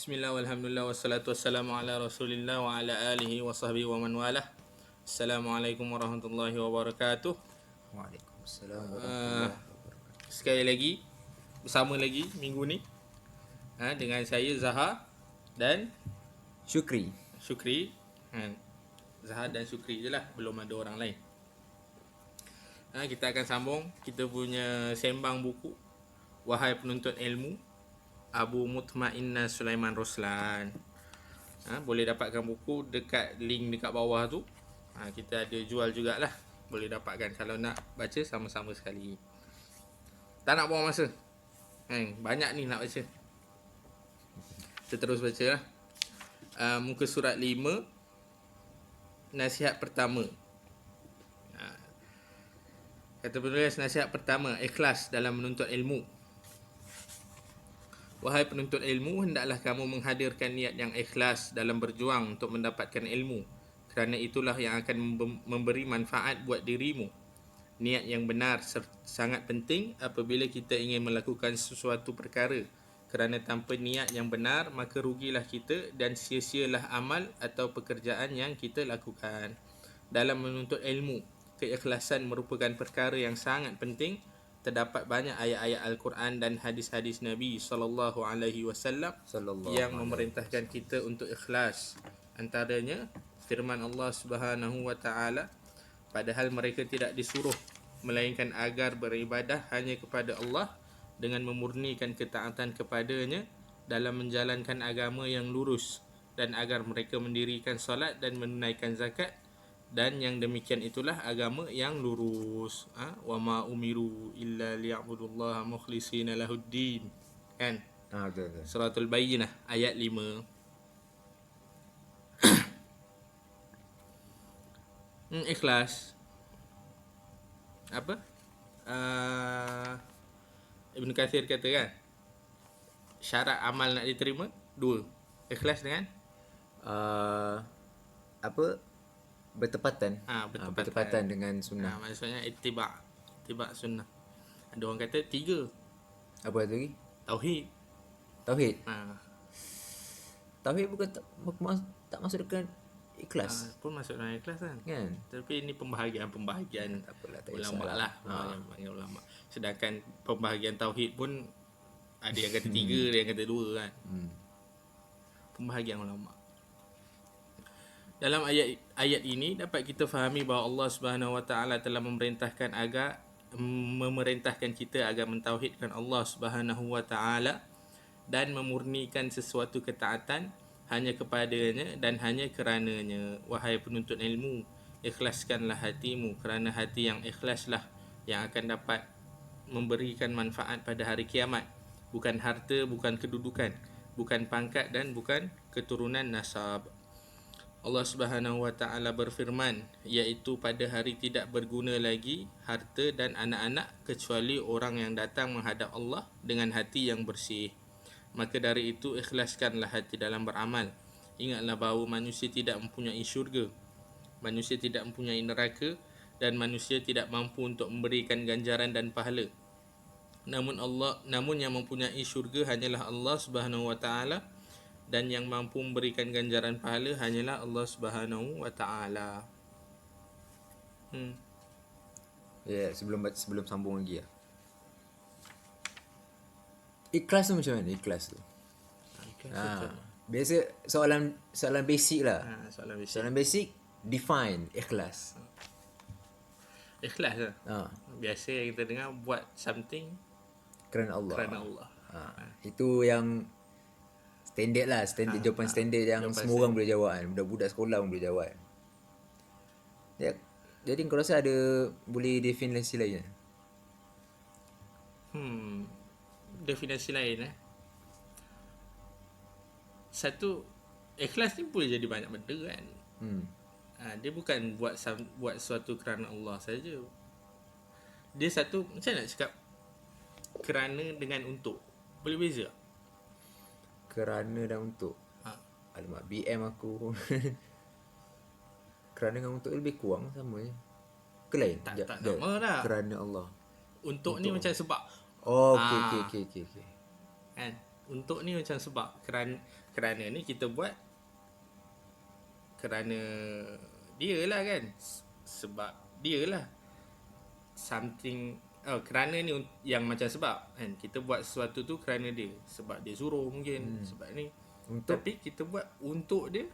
Bismillah walhamdulillah wassalatu wassalamu ala rasulillah wa ala alihi wa sahbihi wa man walah. Assalamualaikum warahmatullahi wabarakatuh. Waalaikumsalam Uh, warahmatullahi wabarakatuh. Sekali lagi bersama lagi minggu ni dengan saya Zahar dan Syukri. Zahar dan Syukri je lah, belum ada orang lain. Kita akan sambung kita punya sembang buku Wahai Penuntut Ilmu, Abu Mutmainnah Sulaiman Ruslan. Boleh dapatkan buku dekat link dekat bawah tu. Kita ada jual jugalah. Boleh dapatkan kalau nak baca sama-sama sekali. Tak nak buang masa. Banyak ni nak baca. Kita terus baca lah. Muka surat 5, nasihat pertama. Kata penulis, nasihat pertama, ikhlas dalam menuntut ilmu. Wahai penuntut ilmu, hendaklah kamu menghadirkan niat yang ikhlas dalam berjuang untuk mendapatkan ilmu, kerana itulah yang akan memberi manfaat buat dirimu. Niat yang benar sangat penting apabila kita ingin melakukan sesuatu perkara, kerana tanpa niat yang benar maka rugilah kita dan sia-sialah amal atau pekerjaan yang kita lakukan. Dalam menuntut ilmu, keikhlasan merupakan perkara yang sangat penting. Terdapat banyak ayat-ayat Al-Quran dan hadis-hadis Nabi sallallahu alaihi wasallam yang memerintahkan kita untuk ikhlas. Antaranya firman Allah Subhanahu wa taala, padahal mereka tidak disuruh melainkan agar beribadah hanya kepada Allah dengan memurnikan ketaatan kepadanya dalam menjalankan agama yang lurus, dan agar mereka mendirikan solat dan menunaikan zakat, dan yang demikian itulah agama yang lurus. Wa ma umiru illa liya'budullaha mukhlishina lahuddin. Kan? Betul. Suratul Bayyinah ayat 5. Ikhlas. Apa? Ibn Kathir kata kan, syarat amal nak diterima 2. Ikhlas dengan Bertepatan. Bertepatan dengan sunnah. Maksudnya ittiba' sunnah. Ada orang kata 3. Apa lagi? Tauhid. Tauhid bukan tak masuk dekat ikhlas. Pun masuk dalam ikhlas kan? Tapi ini pembahagian Tak apalah, tak ulama kisahlah. lah. Pembahagian ulama. Sedangkan pembahagian tauhid pun ada yang kata 3, ada yang kata 2 kan. Pembahagian ulama. Dalam ayat ini dapat kita fahami bahawa Allah Subhanahu wa taala telah memerintahkan kita agar mentauhidkan Allah Subhanahu wa taala dan memurnikan sesuatu ketaatan hanya kepadanya dan hanya kerananya. Wahai penuntut ilmu, ikhlaskanlah hatimu, kerana hati yang ikhlaslah yang akan dapat memberikan manfaat pada hari kiamat. Bukan harta, bukan kedudukan, bukan pangkat dan bukan keturunan nasab. Allah Subhanahu wa taala berfirman, iaitu pada hari tidak berguna lagi harta dan anak-anak kecuali orang yang datang menghadap Allah dengan hati yang bersih. Maka dari itu ikhlaskanlah hati dalam beramal. Ingatlah bahawa manusia tidak mempunyai syurga, manusia tidak mempunyai neraka, dan manusia tidak mampu untuk memberikan ganjaran dan pahala. Namun yang mempunyai syurga hanyalah Allah Subhanahu wa taala, dan yang mampu memberikan ganjaran pahala hanyalah Allah Subhanahu wa taala. Sebelum sambung lagi. Ikhlas tu macam mana? Ikhlas tu. Biasa soalan basic lah. Soalan basic define ikhlas. Ikhlas lah. Biasa yang kita dengar buat something Kerana Allah. Itu yang standard lah, jawapan standard yang semua orang boleh jawab kan. Budak-budak sekolah pun boleh jawab. Jadi kau rasa boleh definisi lain? Definisi lain satu, ikhlas ni boleh jadi banyak benda kan. Dia bukan buat sesuatu kerana Allah saja. Dia satu, macam nak cakap, kerana dengan untuk. Boleh beza? Kerana dan untuk. Alamak, BM aku. Kerana dengan untuk lebih kurang sama je. Ke lain? Tak sama dah. Kerana Allah. Untuk ni macam sebab. Oh, okey. kan. Untuk ni macam sebab kerana ni kita buat kerana dia lah kan. Sebab dia lah something, kerana ni yang macam sebab kan, kita buat sesuatu tu kerana dia, sebab dia suruh mungkin, sebab ni. Tapi kita buat untuk dia.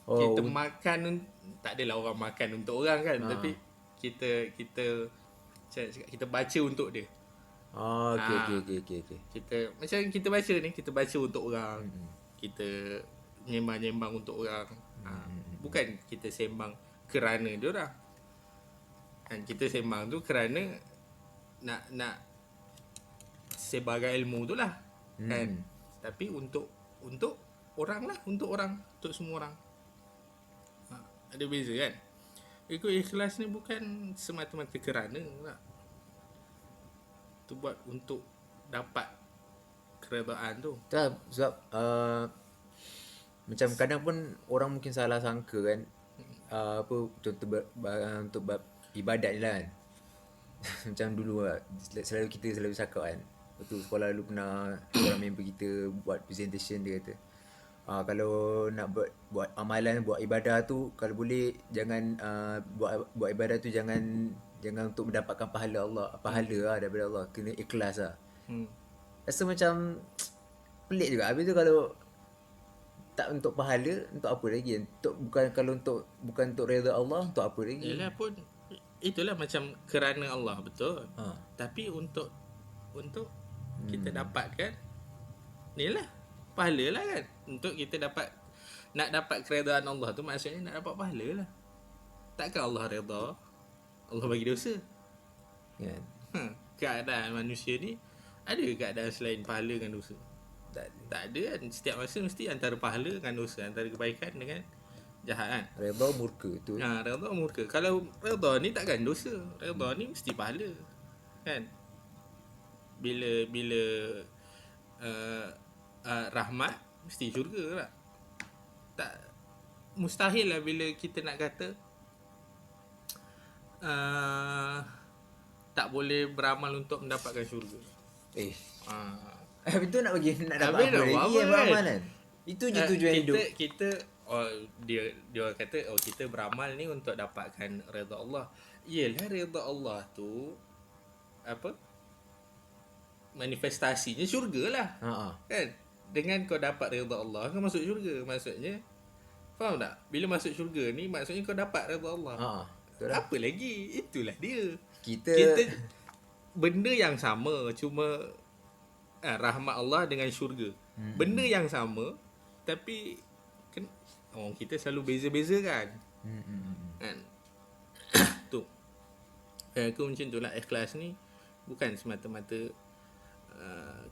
Kita makan, tak adalah orang makan untuk orang kan, tapi kita baca untuk dia. Okey. Kita macam kita baca ni, kita baca untuk orang. Kita nyembang-nyembang untuk orang. Bukan kita sembang kerana dia orang. Kan kita sembang tu kerana nak sebagai ilmu tu lah. Kan. Tapi untuk orang lah, untuk semua orang. Ada beza kan. Ikut ikhlas ni bukan semata-mata kerana lah. Tu buat untuk dapat keredaan tu. Tak, sebab macam kadang pun orang mungkin salah sangka kan, apa contoh untuk bab ibadat ni lah kan. Macam dulu lah, kita selalu cakap kan, waktu sekolah dulu pernah orang member kita buat presentation, dia kata kalau nak buat amalan, buat ibadah tu, kalau boleh jangan buat ibadah tu jangan untuk mendapatkan pahala lah daripada Allah, kena ikhlas lah. Rasa macam pelik juga. Habis tu kalau tak untuk pahala, untuk apa lagi? Bukan untuk redha Allah, untuk apa lagi? Yalah pun itulah macam kerana Allah, betul. Tapi untuk kita dapatkan ni lah pahala lah kan. Untuk kita nak dapat keredaan Allah tu, maksudnya nak dapat pahala lah. Takkan Allah redha, Allah bagi dosa. Kan? Keadaan manusia ni, ada keadaan selain pahala dengan dosa? Tak ada kan. Setiap masa mesti antara pahala dengan dosa, antara kebaikan dengan jahat kan. Redha murka tu. Redha murka. Kalau redha ni takkan dosa. Redha ni mesti pahala. Kan? Bila rahmat mesti syurga lah. Tak mustahil lah bila kita nak kata tak boleh beramal untuk mendapatkan syurga. Habis tu nak dapat Habis apa nak lagi apa yang kan? beramal kan? Itu je tujuan hidup. Kita dia kata kita beramal ni untuk dapatkan redha Allah. Iyalah redha Allah tu apa? Manifestasinya syurga lah. Kan? Dengan kau dapat redha Allah, kau masuk syurga. Maksudnya, faham tak? Bila masuk syurga ni, maksudnya kau dapat redha Allah. Apa lagi? Itulah dia. Kita benda yang sama, cuma rahmat Allah dengan syurga. Benda yang sama, tapi orang kita selalu beza-beza kan. Kan? Tu. Aku macam tu lah. Ikhlas ni bukan semata-mata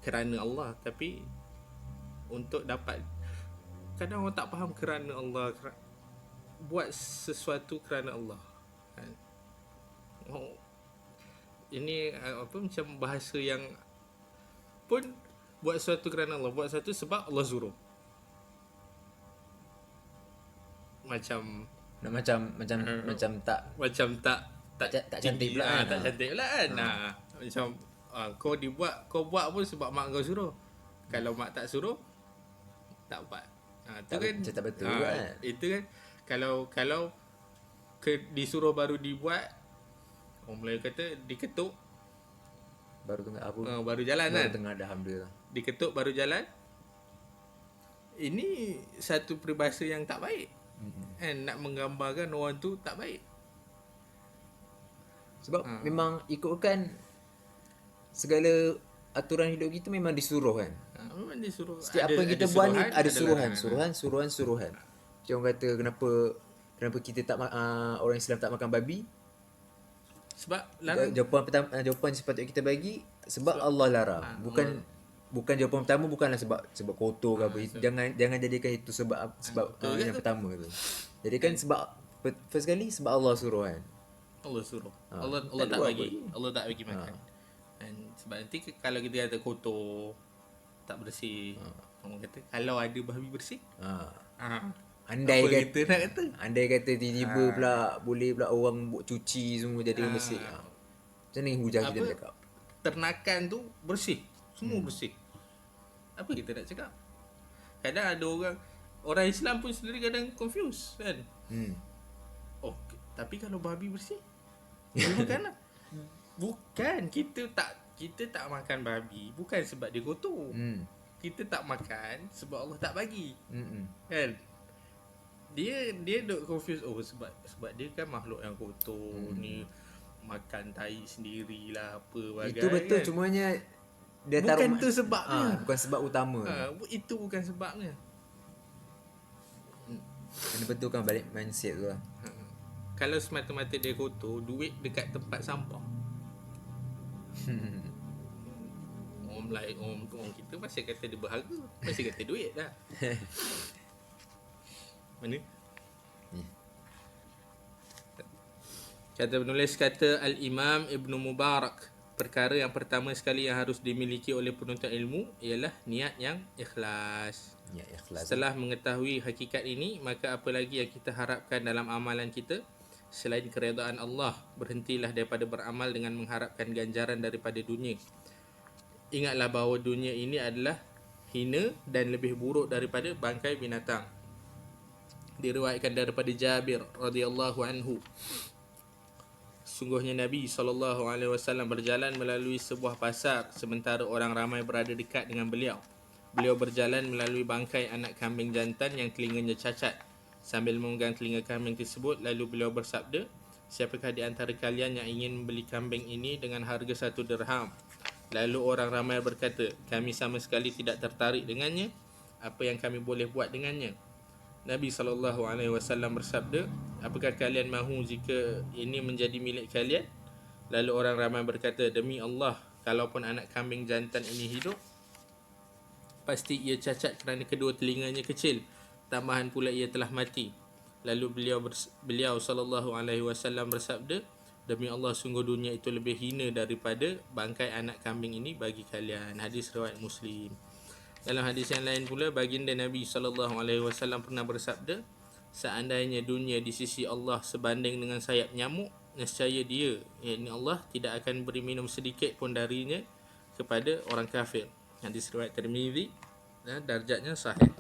kerana Allah, tapi untuk dapat. Kadang orang tak faham kerana Allah, buat sesuatu kerana Allah kan? Ini apa, macam bahasa yang pun buat sesuatu kerana Allah, buat sesuatu sebab Allah suruh. Macam tak cantik pula kan. Tak cantik pula kan. Macam kau buat pun sebab mak kau suruh. Kalau mak tak suruh, tak buat. Tu kan tak betul kan. Itu kan kalau disuruh baru dibuat, orang Melayu kata diketuk baru tengah apa? Baru jalan kan. Baru tengah dah alhamdulillah. Diketuk baru jalan. Ini satu peribahasa yang tak baik. Kan, nak menggambarkan orang tu tak baik. Sebab memang ikutkan segala aturan hidup kita memang disuruh kan. Memang disuruh. Setiap apa yang kita buat ni ada suruhan. Macam orang kata kenapa kita tak orang Islam tak makan babi? Sebab larang. Jawapan sepatutnya kita bagi sebab Allah larang. Bukan jawapan pertama, bukanlah sebab kotor ke apa. Jangan jadikan itu sebab yang pertama tu. Jadikan sebab first kali sebab Allah suruh kan. Allah suruh. Allah tak bagi. Allah tak bagi makan. Dan sebab nanti kalau kita kata kotor, tak bersih, orang kata kalau ada babi bersih, Andai Andai kata tiba-tiba pula boleh pula orang buat cuci semua jadi bersih. Macam ni hujah kita cakap. Ternakan tu bersih. Semua bersih. Apa kita nak cakap? Kadang ada orang Islam pun sendiri kadang confuse kan. Oh, tapi kalau babi bersih, dia makan lah. Bukan kita tak makan babi bukan sebab dia kotor. Kita tak makan sebab Allah tak bagi. Kan? Dia duk confuse, oh sebab dia kan makhluk yang kotor ni, makan tai sendirilah apa bagai. Itu betul kan? cumanya dia Bukan tu sebabnya. bukan sebab utama. Itu bukan sebabnya. Kena betulkan balik mindset tu lah. Kalau semata-mata dia kotor, duit dekat tempat sampah. Orang kita masih kata dia berharga, masih kata duit dah. Mana? Kata penulis, kata Al-Imam Ibn Mubarak, perkara yang pertama sekali yang harus dimiliki oleh penuntut ilmu ialah niat yang ikhlas. Ya, ikhlas. Setelah mengetahui hakikat ini, maka apa lagi yang kita harapkan dalam amalan kita selain keredaan Allah? Berhentilah daripada beramal dengan mengharapkan ganjaran daripada dunia. Ingatlah bahawa dunia ini adalah hina dan lebih buruk daripada bangkai binatang. Diriwayatkan daripada Jabir radhiyallahu anhu, sungguhnya Nabi SAW berjalan melalui sebuah pasar sementara orang ramai berada dekat dengan beliau. Beliau berjalan melalui bangkai anak kambing jantan yang telinganya cacat. Sambil memegang telinga kambing tersebut, lalu beliau bersabda, siapakah di antara kalian yang ingin membeli kambing ini dengan harga 1 dirham? Lalu orang ramai berkata, kami sama sekali tidak tertarik dengannya. Apa yang kami boleh buat dengannya? Nabi SAW bersabda, apakah kalian mahu jika ini menjadi milik kalian? Lalu orang ramai berkata, demi Allah, kalaupun anak kambing jantan ini hidup, pasti ia cacat kerana kedua telinganya kecil. Tambahan pula ia telah mati. Lalu beliau SAW bersabda, demi Allah, sungguh dunia itu lebih hina daripada bangkai anak kambing ini bagi kalian. Hadis riwayat Muslim. Dalam hadis yang lain pula, baginda Nabi SAW pernah bersabda, seandainya dunia di sisi Allah sebanding dengan sayap nyamuk, nescaya dia, yakni Allah, tidak akan beri minum sedikit pun darinya kepada orang kafir. Hadis riwayat Tirmizi dan darjatnya sahih.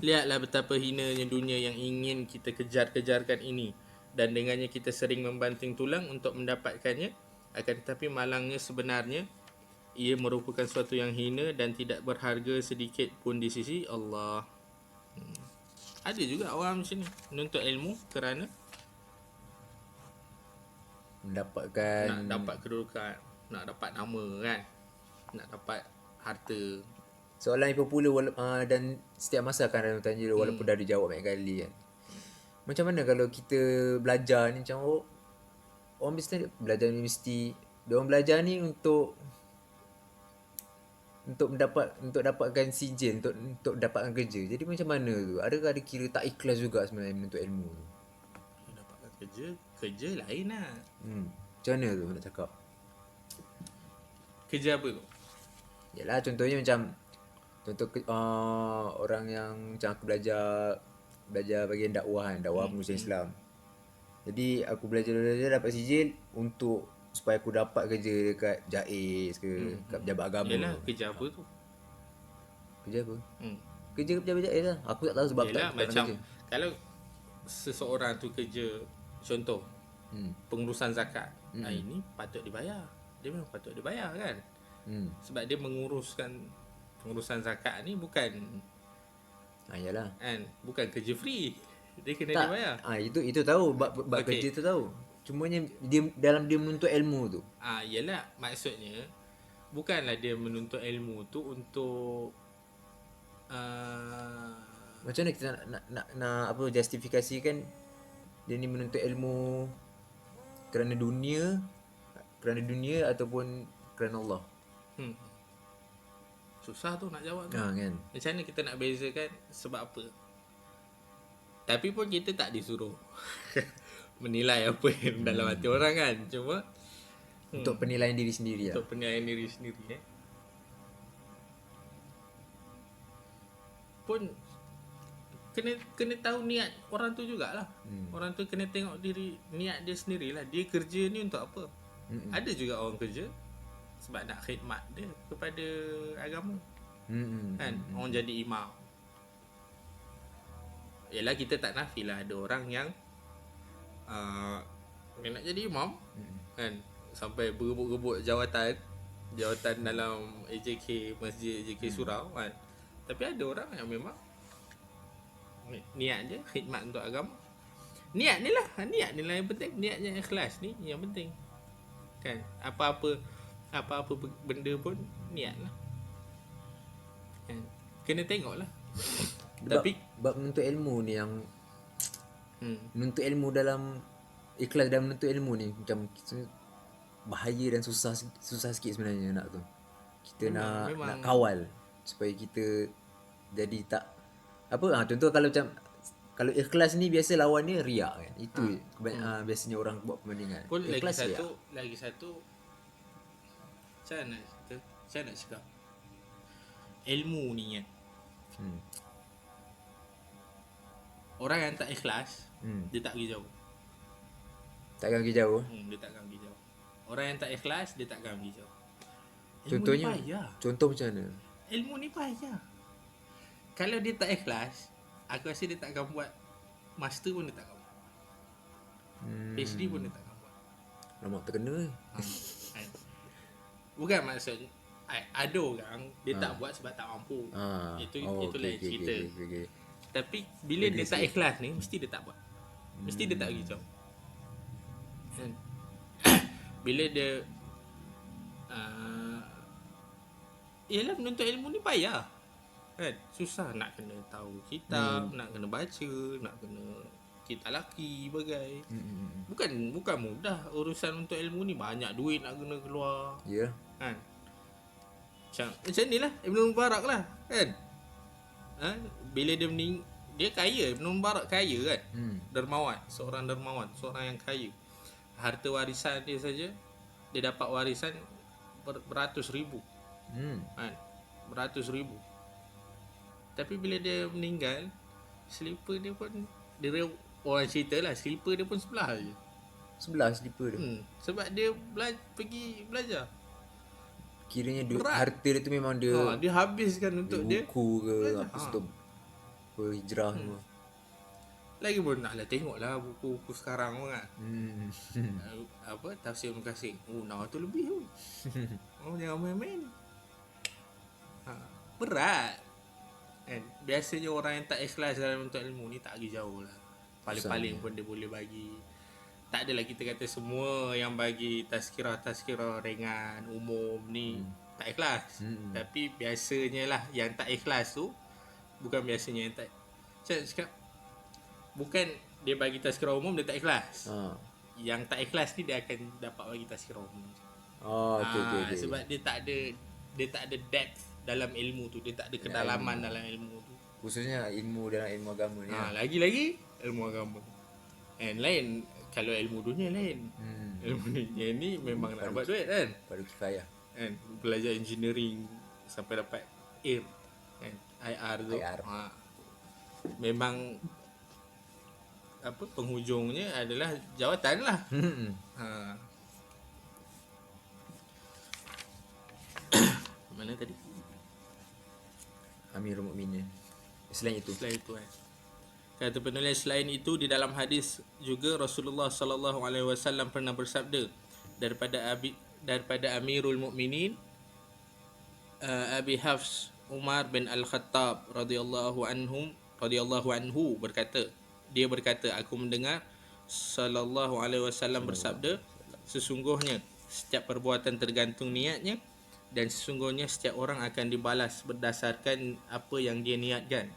Lihatlah betapa hinanya dunia yang ingin kita kejar-kejarkan ini, dan dengannya kita sering membanting tulang untuk mendapatkannya. Akan tetapi malangnya sebenarnya ia merupakan suatu yang hina dan tidak berharga sedikit pun di sisi Allah. Ada juga orang macam ni, menuntut ilmu kerana Mendapatkan nak dapat kedudukan, nak dapat nama kan, nak dapat harta. soalan yang popular dan setiap masa akan ada tanya dia walaupun dah dijawab banyak kali kan. Macam mana kalau kita belajar ni, macam orang mesti belajar universiti, dia orang belajar ni untuk dapatkan sijil, untuk dapatkan kerja. Jadi macam mana tu? Adakah ada kira tak ikhlas juga sebenarnya menuntut ilmu tu? Dapatkan kerja lain lah. Macam mana tu nak cakap? Kerja apa tu? Yalah, contohnya macam orang yang macam aku belajar bahagian dakwah kan, dakwah pengurusan Islam. Jadi aku belajar dapat sijil untuk supaya aku dapat kerja dekat JAIS ke, kat pejabat agama. Yalah, kerja apa tu? Kerja apa? Kerja pejabat JAIS lah. Aku tak tahu sebab Yalah, tak macam kerja. kalau seseorang tu kerja, contoh pengurusan zakat, ini patut dibayar. Dia memang patut dibayar kan. Sebab dia menguruskan pengurusan zakat ni bukan Yalah. kan, bukan kerja free. Dia kena Tak. dibayar. Itu tahu bab Okey. kerja tu tahu. Cumanya dia dalam dia menuntut ilmu tu. Yalah, maksudnya bukanlah dia menuntut ilmu tu untuk Macam mana kita nak apa justifikasikan dia ni menuntut ilmu kerana dunia ataupun kerana Allah. susah tu nak jawab tu. Kan. Macam mana kita nak bezakan sebab apa? Tapi pun kita tak disuruh menilai apa yang dalam hati orang kan. Cuma Untuk penilaian diri sendiri lah. untuk penilaian diri sendiri pun kena tahu niat orang tu jugalah. Orang tu kena tengok niat dia sendirilah. Dia kerja ni untuk apa? Ada juga orang kerja sebab nak khidmat dia kepada agama. Hmm. Kan orang jadi imam. Yalah kita tak nafilah ada orang yang dia nak jadi imam kan, sampai berebut-rebut jawatan dalam AJK, Masjid AJK Surau kan. Tapi ada orang yang memang niat je khidmat untuk agama. Niat ni lah yang penting. Niat yang ikhlas ni yang penting. Kan apa-apa benda pun niat lah. Kan kena tengok lah. Tapi menuntut ilmu ni yang menuntut ilmu dalam ikhlas dalam menuntut ilmu ni macam bahaya dan susah sikit sebenarnya nak tu. Kita memang nak kawal supaya kita jadi tak apa contoh kalau ikhlas ni biasa lawan dia riak kan. Itu biasanya orang buat perbandingan. Pun ikhlas lagi satu macam nak cakap ilmu ni kan. Orang yang tak ikhlas dia tak pergi jauh. Takkan pergi jauh. Dia takkan pergi jauh. Orang yang tak ikhlas dia takkan pergi jauh. Contohnya contoh macam mana? Ilmu ni payah. Kalau dia tak ikhlas, aku rasa dia takkan buat master pun dia takkan buat. PhD pun dia takkan buat. Lama terkena. Bukan maksud ada orang dia tak buat sebab tak mampu. Itu lain cerita. Okay. Tapi bila dia tak ikhlas ni mesti dia tak buat. Mesti dia tak pergi jauh. Bila dia ialah menuntut ilmu ni payah kan, susah nak kena tahu kitab, nak kena baca, nak kena kita laki bagai. Bukan mudah urusan untuk ilmu ni, banyak duit nak kena keluar. Ya. Kan. Macam ni lah Ibn Mubarak lah kan. Bila dia kaya, Ibn Mubarak kaya kan. Dermawan, seorang yang kaya. Harta warisan dia saja dia dapat warisan beratus ribu. Kan? Beratus ribu. Tapi bila dia meninggal, slipper dia pun orang cerita lah, slipper dia pun sebelah je. Sebelah slipper dia. Sebab dia pergi belajar. Kiranya harta dia tu memang dia habiskan untuk dia buku ke apa tu hijrah semua. Lagi pun naklah tengoklah buku-buku sekarang pun kan. Apa tafsir Ibn Katsir. Nah tu lebih tu. Jangan main-main. Berat. Kan biasanya orang yang tak ikhlas dalam untuk ilmu ni tak pergi jauh lah. Paling-paling pun dia boleh bagi. Tak adalah kita kata semua yang bagi tazkirah ringan umum ni tak ikhlas. Tapi biasanya lah yang tak ikhlas tu bukan biasanya yang tak. Saya cakap bukan dia bagi tazkirah umum dia tak ikhlas. Yang tak ikhlas ni dia akan dapat bagi tazkirah umum. Okay. Sebab dia tak ada depth dalam ilmu tu, dia tak ada kedalaman dalam ilmu tu. Khususnya ilmu dalam ilmu agama ni. Lagi-lagi ilmu agama. And lain kalau ilmu dunia lain. Ilmu dunia ni memang nak dapat duit kan. Baru kifayah. Kan belajar engineering sampai dapat IR kan, IR tu. Memang apa penghujungnya adalah jawatan lah. Mana tadi? Amirul Mukminin. Selain itu kan. Kata penulis, selain itu di dalam hadis juga Rasulullah sallallahu alaihi wasallam pernah bersabda daripada Amirul Mukminin Abi Hafs Umar bin Al-Khattab radhiyallahu anhu berkata, aku mendengar sallallahu alaihi wasallam bersabda, sesungguhnya setiap perbuatan tergantung niatnya dan sesungguhnya setiap orang akan dibalas berdasarkan apa yang dia niatkan.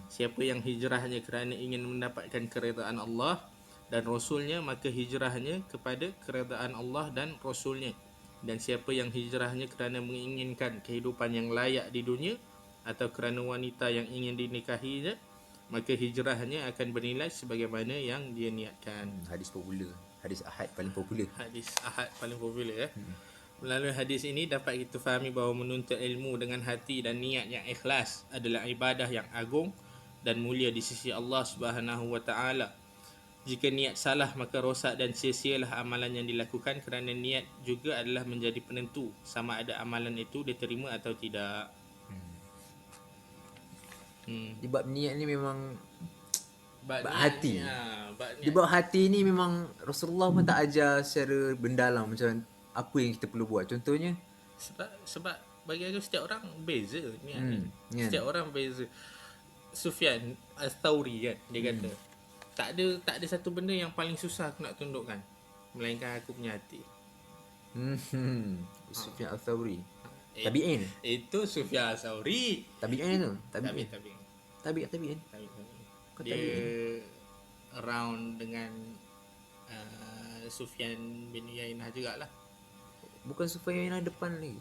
Siapa yang hijrahnya kerana ingin mendapatkan keredaan Allah dan Rasulnya, maka hijrahnya kepada keredaan Allah dan Rasulnya. Dan siapa yang hijrahnya kerana menginginkan kehidupan yang layak di dunia atau kerana wanita yang ingin dinikahinya, maka hijrahnya akan bernilai sebagaimana yang dia niatkan. Hadis popular, hadis ahad paling popular. Melalui hadis ini dapat kita fahami bahawa menuntut ilmu dengan hati dan niat yang ikhlas adalah ibadah yang agung dan mulia di sisi Allah Subhanahu wa taala. Jika niat salah maka rosak dan sia-sialah amalan yang dilakukan, kerana niat juga adalah menjadi penentu sama ada amalan itu diterima atau tidak. Di bab niat ni memang Bab bab niat hati. ni, bab Di niat. bab hati ni memang Rasulullah pun tak ajar secara mendalam macam apa yang kita perlu buat. Contohnya Sebab bagi aku setiap orang beza niat ni. kan? Setiap orang beza. Sufyan Ats-Tsauri kan dia kata, tak ada satu benda yang paling susah aku nak tundukkan melainkan aku punya hati. Sufyan Ats-Tsauri. Eh, Tabi'in. Itu Sufyan Ats-Tsauri. Tabi'in tu. Tabi'in. Tabi'in. Kau Dia tabi'in. around dengan Sufyan bin Uyainah jugalah. Bukan Sufyan yang depan lagi.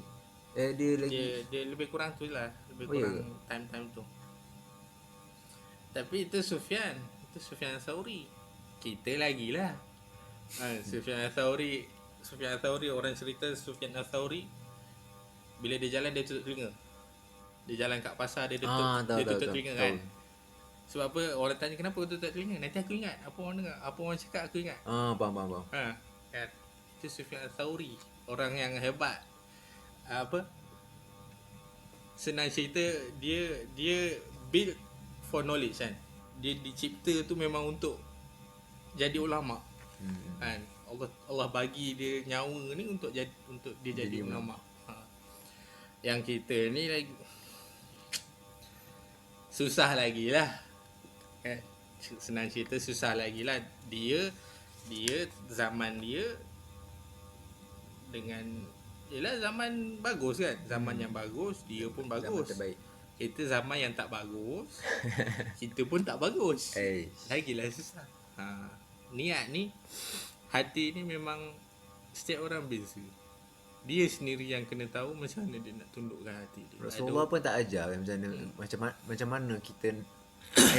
Dia lagi Dia lebih kurang tu lah, lebih Oh, ya kurang time tu. Tapi itu Sufyan Ats-Tsauri. Kita lagi lah. Sufyan Ats-Tsauri orang cerita Sufyan Ats-Tsauri bila dia jalan dia tutup telinga. Dia jalan kat pasar dia tutup telinga kan. Sebab apa? Orang tanya kenapa kau tutup telinga? Nanti aku ingat apa orang dengar, apa orang cakap aku ingat. Faham. Kan. Itu Sufyan Ats-Tsauri, orang yang hebat. Senang cerita, dia build for knowledge kan. Dia dicipta tu memang untuk jadi ulama. Kan. Allah bagi dia nyawa ni untuk dia jadi ulama. Yang kita ni lagi susah lagi lah kan. Senang cerita susah lagi lah. Dia zaman dia dengan yelah zaman bagus kan. Zaman yang bagus dia pun bagus. Zaman terbaik. Kita zaman yang tak bagus kita pun tak bagus. Lagilah susah. Niat ni, hati ni memang setiap orang beza. Dia sendiri yang kena tahu macam mana dia nak tundukkan hati dia. Rasulullah pun tak ajar kan macam mana kita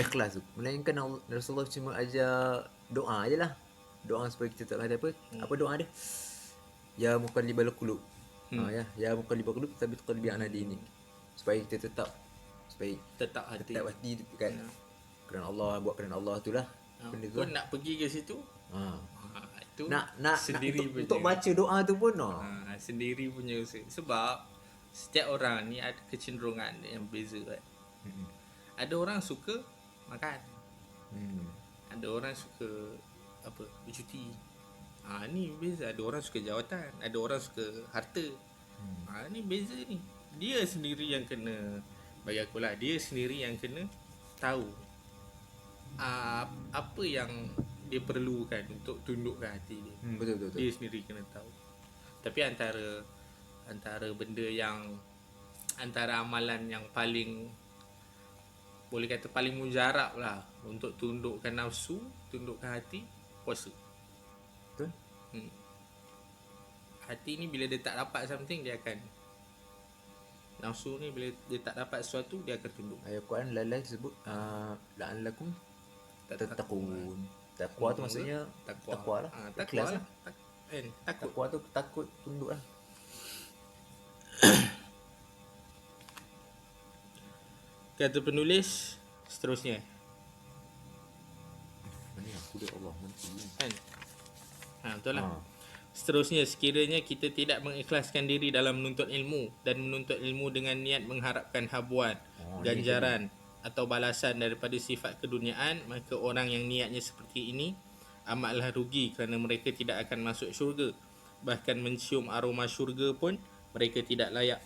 ikhlas tu. Melainkan Rasulullah cuma ajar doa je lah. Doa supaya kita tak ada apa. Apa doa dia? Ya muqallibal qulub. Ya muqallibal qulub tsabbit qalbi ala dinik. Supaya kita tetap hati tu kan. Kerana Allah, buat kerana Allah tu lah. Benda tu kau nak pergi ke situ, itu nak sendiri untuk baca doa tu pun sendiri punya usaha. Sebab setiap orang ni ada kecenderungan yang beza kan. Ada orang suka makan, ada orang suka bercuti. Ni beza. Ada orang suka jawatan, ada orang suka harta. Ni beza ni. Dia sendiri yang kena, bagi aku lah, dia sendiri yang kena tahu apa yang dia perlukan untuk tundukkan hati dia. Betul. Dia sendiri kena tahu. Tapi antara benda yang, antara amalan yang paling, boleh kata paling mujarab lah untuk tundukkan nafsu, tundukkan hati, puasa. Betul. Hati ni bila dia tak dapat something, dia akan, nafsu ni bila dia tak dapat sesuatu, dia akan tunduk. Ayat Quran lalai sebut la'allakum tattaqun. Takwa tu maksudnya takwa lah. Takwa lah. Takwa tu takut tunduk lah. Kata penulis seterusnya Mana aku dia Allah nanti kan. Betul lah. Seterusnya, sekiranya kita tidak mengikhlaskan diri dalam menuntut ilmu dan menuntut ilmu dengan niat mengharapkan habuan, ganjaran atau balasan daripada sifat keduniaan, maka orang yang niatnya seperti ini amatlah rugi kerana mereka tidak akan masuk syurga. Bahkan mencium aroma syurga pun mereka tidak layak.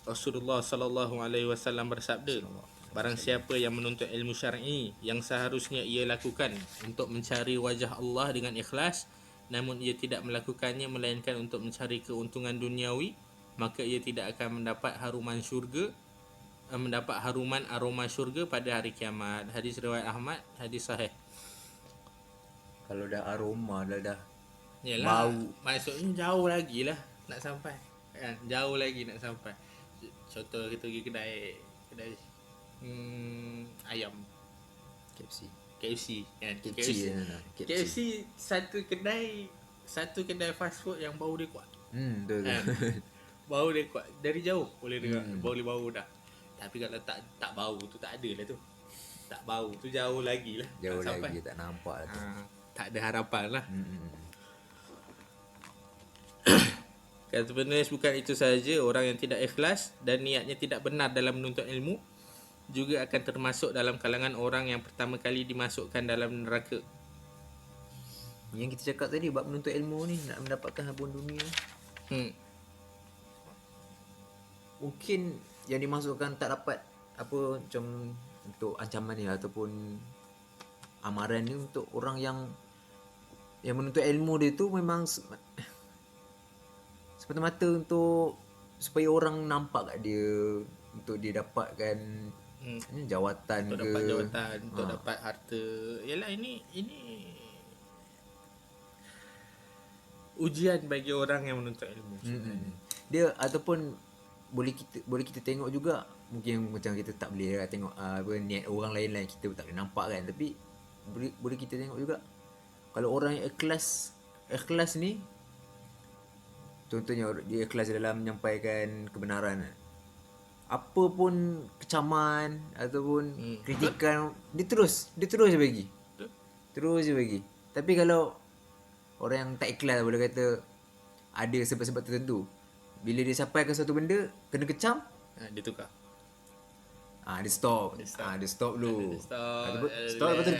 Rasulullah sallallahu alaihi wasallam bersabda, barang siapa yang menuntut ilmu syar'i yang seharusnya ia lakukan untuk mencari wajah Allah dengan ikhlas, namun ia tidak melakukannya melainkan untuk mencari keuntungan duniawi, maka ia tidak akan mendapat haruman aroma syurga pada hari kiamat. Hadis riwayat Ahmad, hadis sahih. Kalau dah aroma dah yalah, bau, maksudnya jauh lagi lah nak sampai kan, jauh lagi nak sampai. Contoh kita pergi kedai ayam KFC kan. KFC satu kedai fast food yang bau dia kuat. betul. Bau dia kuat dari jauh, boleh dengar bau dah. Tapi kalau tak bau tu tak ada lah tu. Tak bau tu jauh lagi lah. Jauh tak lagi tak nampak lah tu. tak ada harapan lah. Hmm. Kata penulis bukan itu sahaja, orang yang tidak ikhlas dan niatnya tidak benar dalam menuntut ilmu juga akan termasuk dalam kalangan orang yang pertama kali dimasukkan dalam neraka. Yang kita cakap tadi bab menuntut ilmu ni, nak mendapatkan habuan dunia, mungkin yang dimasukkan tak dapat apa macam untuk ancaman ni ataupun amaran ni untuk orang yang menuntut ilmu dia tu memang semata-mata untuk supaya orang nampak kat dia, untuk dia dapatkan jawatan Untuk ke, dapat jawatan, untuk dapat harta. Yalah, ini ujian bagi orang yang menuntut ilmu. dia ataupun boleh kita tengok juga, mungkin macam kita tak boleh lah tengok apa niat orang lain kita tak boleh nampak kan, tapi boleh kita tengok juga kalau orang yang ikhlas ni, contohnya dia ikhlas dalam menyampaikan kebenaran, apa pun kecaman ataupun kritikan, dia terus je bagi. Terus je bagi. Tapi kalau orang yang tak ikhlas, boleh kata ada sebab-sebab tertentu, bila dia sampaikan satu benda kena kecam, Dia tukar. dia stop. Dia stop dulu. Stop lepas tu dia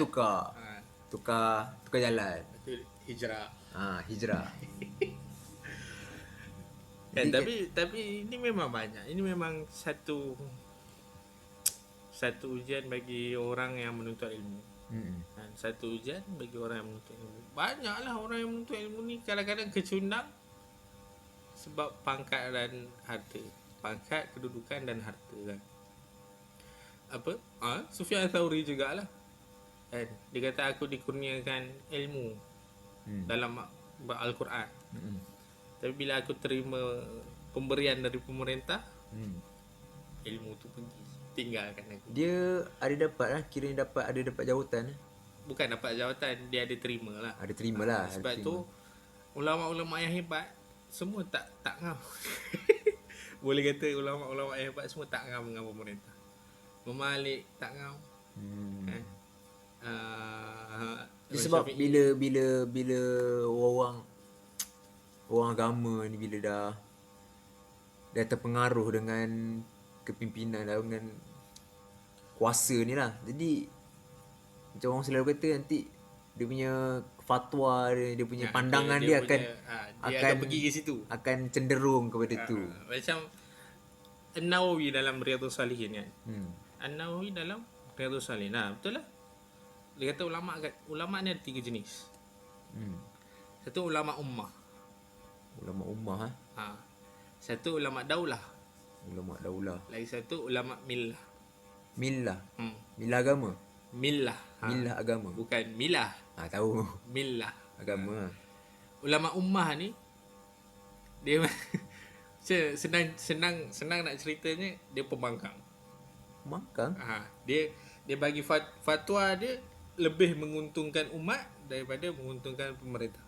tukar jalan. Itu hijrah. Hijrah. Kan, tapi ini memang banyak. Ini memang satu ujian bagi orang yang menuntut ilmu. Dan satu ujian bagi orang yang menuntut ilmu. Banyaklah orang yang menuntut ilmu ni kadang-kadang kecundang sebab pangkat dan harta. Pangkat, kedudukan dan harta kan. Sufyan Thauri jugalah. Kan, dia kata aku dikurniakan ilmu dalam Al-Quran. Tapi bila aku terima pemberian dari pemerintah, ilmu tu pergi, tinggalkan aku. Dia ada dapat lah, kiranya ada dapat jawatan. Bukan dapat jawatan, dia ada terima lah. Ada terima lah. Sebab tu ulama-ulama yang hebat semua tak ngam. Boleh kata ulama-ulama yang hebat semua tak ngam dengan pemerintah. Malik tak ngam. Kan? Sebab bila orang agama ni, bila dah terpengaruh dengan kepimpinan, dengan kuasa ni lah, jadi macam orang selalu kata, nanti dia punya fatwa dia punya pandangan dia akan pergi ke situ, akan cenderung kepada tu. Macam An-Nawawi dalam Riyadhus Salihin kan. An-Nawawi dalam Riyadhus Salihin. Betul lah. Dia kata ulama ni ada 3 jenis. Satu ulama ummah. Ulama ummah Satu ulama daulah. Ulama daulah. Lagi satu ulama millah. Millah. Millah agama. Millah. Millah agama. Bukan milah. Tahu. Millah. Agama. Ulama ummah ni dia senang nak ceritanya, dia pembangkang. Pembangkang? Dia bagi fatwa dia lebih menguntungkan umat daripada menguntungkan pemerintah.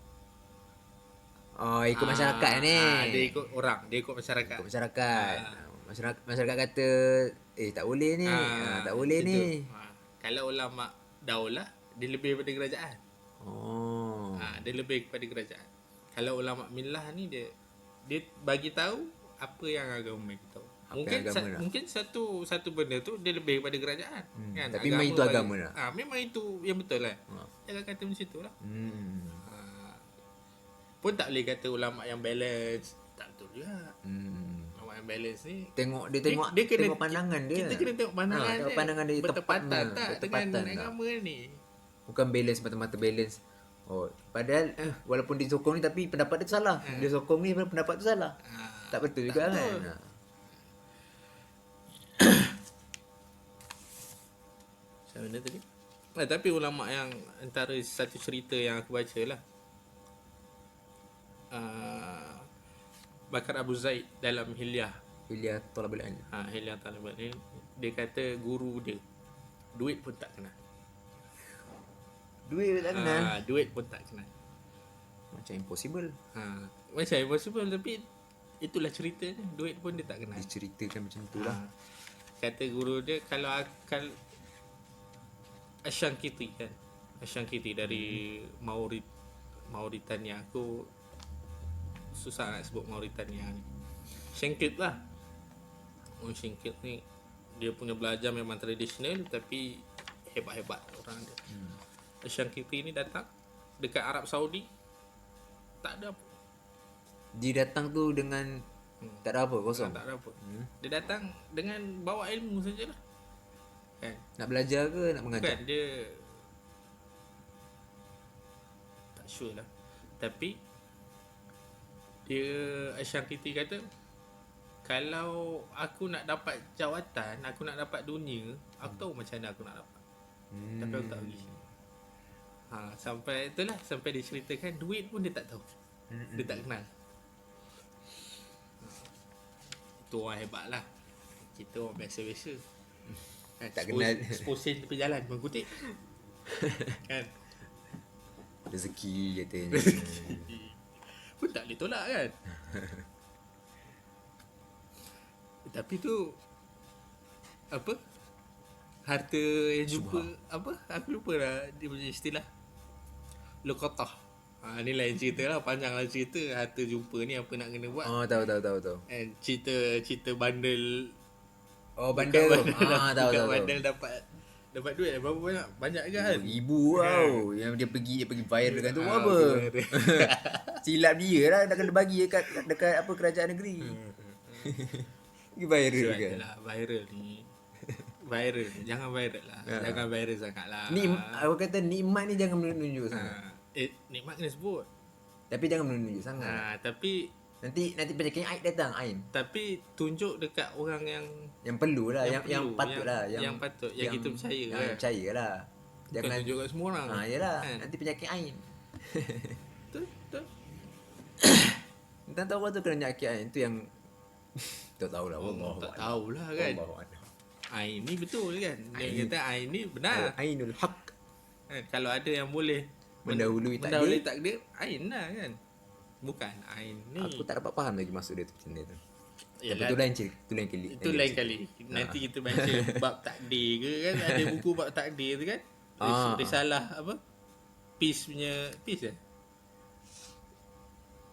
Ikut masyarakat ni. Dia ikut orang, dia ikut masyarakat. Masyarakat kata tak boleh ni. Tak boleh gitu. ni. Kalau ulama daulah, dia lebih daripada kerajaan. Dia lebih kepada kerajaan. Kalau ulama millah ni dia bagi tahu apa yang agama bagi tahu. Mungkin satu benda tu dia lebih daripada kerajaan. Kan? Tapi memang itu agama dah. Memang itu yang betul lah. Jangan kata macam tu lah. Pun tak boleh kata ulama yang balance. Tak betul juga. Ulama yang balance ni Tengok pandangan dia. Kita kena tengok pandangan dia. Pandangan dia bertepatan tak dengan agama ni. Bukan balance mata-mata balance. Padahal walaupun dia sokong ni, tapi pendapat dia tu salah. Dia sokong ni, pendapat tu salah. Tak betul juga kan. Macam mana tadi? Tapi ulama yang antara satu cerita yang aku baca lah, Bakar Abu Zaid dalam Hilyah Talabul Ilm. Hilyah Talabul Ilm, dia kata guru dia duit pun tak kenal. Duit tak kenal? Duit pun tak kenal. Macam impossible. Macam impossible, tapi itulah ceritanya. Duit pun dia tak kenal. Diceritakan macam tu lah. Kata guru dia, kalau akal Asy-Syankiti kan, Ashanti dari Mauritania. Aku susah nak sebut Mauritania ni. Singkit lah. Orang Singkit ni dia punya belajar memang tradisional tapi hebat-hebat orang dia. Ashanti ni datang dekat Arab Saudi, tak ada apa. Dia datang tu dengan tak ada apa, kosong. Tak ada apa. Dia datang dengan bawa ilmu sajalah. Kan? Nak belajar ke nak mengajar? Bukan, dia tak sure lah. Tapi dia Ashanti kata, kalau aku nak dapat jawatan, aku nak dapat dunia, aku tahu macam mana aku nak dapat. Tapi aku tak pergi. Sampai itulah, sampai dia ceritakan duit pun dia tak tahu. Dia tak kenal. Itu orang hebat lah. Kita orang biasa-biasa. Tak kenal. Sposin tepi jalan mengkutip. Kan? Rezeki katanya. Pun tak boleh tolak kan. Tapi tu apa, harta yang jumpa apa, aku lupa lah dia punya istilah, luqatah. Ni lain cerita lah, panjang lah cerita. Harta jumpa ni apa nak kena buat. Oh, tahu. And cerita bandel. Oh, bandel tu. Tahu. Bandel dapat duit berapa banyak ke kan. Ibu tau yang dia pergi viral kan tu apa? Silap dia lah, dah kena bagi dekat apa kerajaan negeri. Pergi viral kan. Lah, viral ni. Viral. Jangan viral lah. Jangan viral sangat lah. Ni aku kata nikmat ni jangan menunjuk sangat. Nikmat kena sebut. Tapi jangan menunjuk sangat. Tapi Nanti penyakit Ain datang, Ain. Tapi tunjuk dekat orang yang perlu lah, yang perlu, patut lah, yang patut, yang kita percaya kan. Percaya lah. Jangan tunjuk kat semua orang. Yalah, nanti penyakit Ain. Betul. Entah tahu apa tu kena penyakit Ain tu yang tak tahulah. Tak tahulah kan. Ain ni betul kan. Dia kata Ain ni benar. Ainul haq. Kalau ada yang boleh mendahului takdir, Ain lah kan. Bukan Ain ni. Aku tak dapat faham lagi maksud dia tu macam tu. Yalah, itu lain kali. Nanti kita baca bab takdir ke kan. Ada buku bab takdir tu kan. Risalah apa? Peace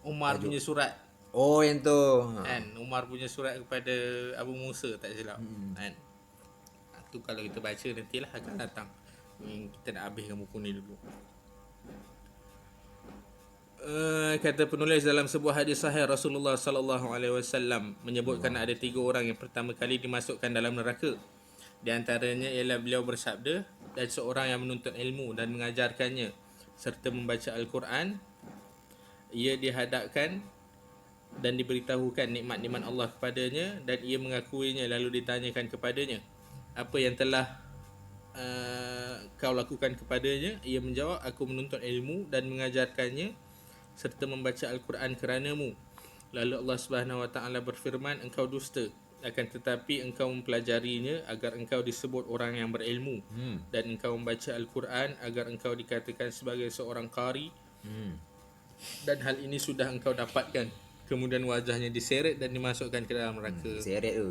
Umar punya surat. Oh, yang tu. Kan Umar punya surat kepada Abu Musa, tak silap. Kan. Tu kalau kita baca nantilah akan datang. Kita nak habiskan buku ni dulu. Kata penulis dalam sebuah hadis sahih, Rasulullah sallallahu alaihi wasallam menyebutkan ada 3 orang yang pertama kali dimasukkan dalam neraka. Di antaranya ialah beliau bersabda, dan seorang yang menuntut ilmu dan mengajarkannya serta membaca Al-Quran. Ia dihadapkan dan diberitahukan nikmat-nikmat Allah kepadanya, dan ia mengakuinya lalu ditanyakan kepadanya, apa yang telah kau lakukan kepadanya? Ia menjawab, aku menuntut ilmu dan mengajarkannya serta membaca Al-Quran keranamu. Lalu Allah Subhanahu Wa Taala berfirman, engkau dusta, akan tetapi engkau mempelajarinya agar engkau disebut orang yang berilmu, dan engkau membaca Al-Quran agar engkau dikatakan sebagai seorang qari, dan hal ini sudah engkau dapatkan. Kemudian wajahnya diseret dan dimasukkan ke dalam neraka. Seret tu.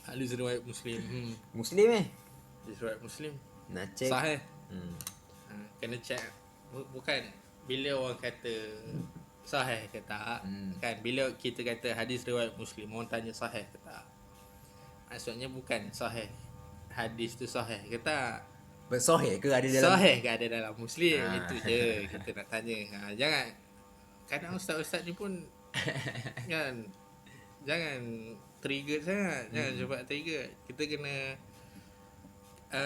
Hadis riwayat Muslim. Muslim Hadis riwayat Muslim. Nak cek. Sahih. Kena cek. Bukan bila orang kata sahih ke tak, kan bila kita kata hadis riwayat Muslim, orang tanya sahih ke tak, maksudnya bukan sahih hadis tu sahih ke tak, sahih ke ada dalam sahih ke ada dalam Muslim. Itu je kita nak tanya. Jangan kadang ustaz-ustaz ni pun kan, jangan trigger sangat. Jangan cepat trigger. Kita kena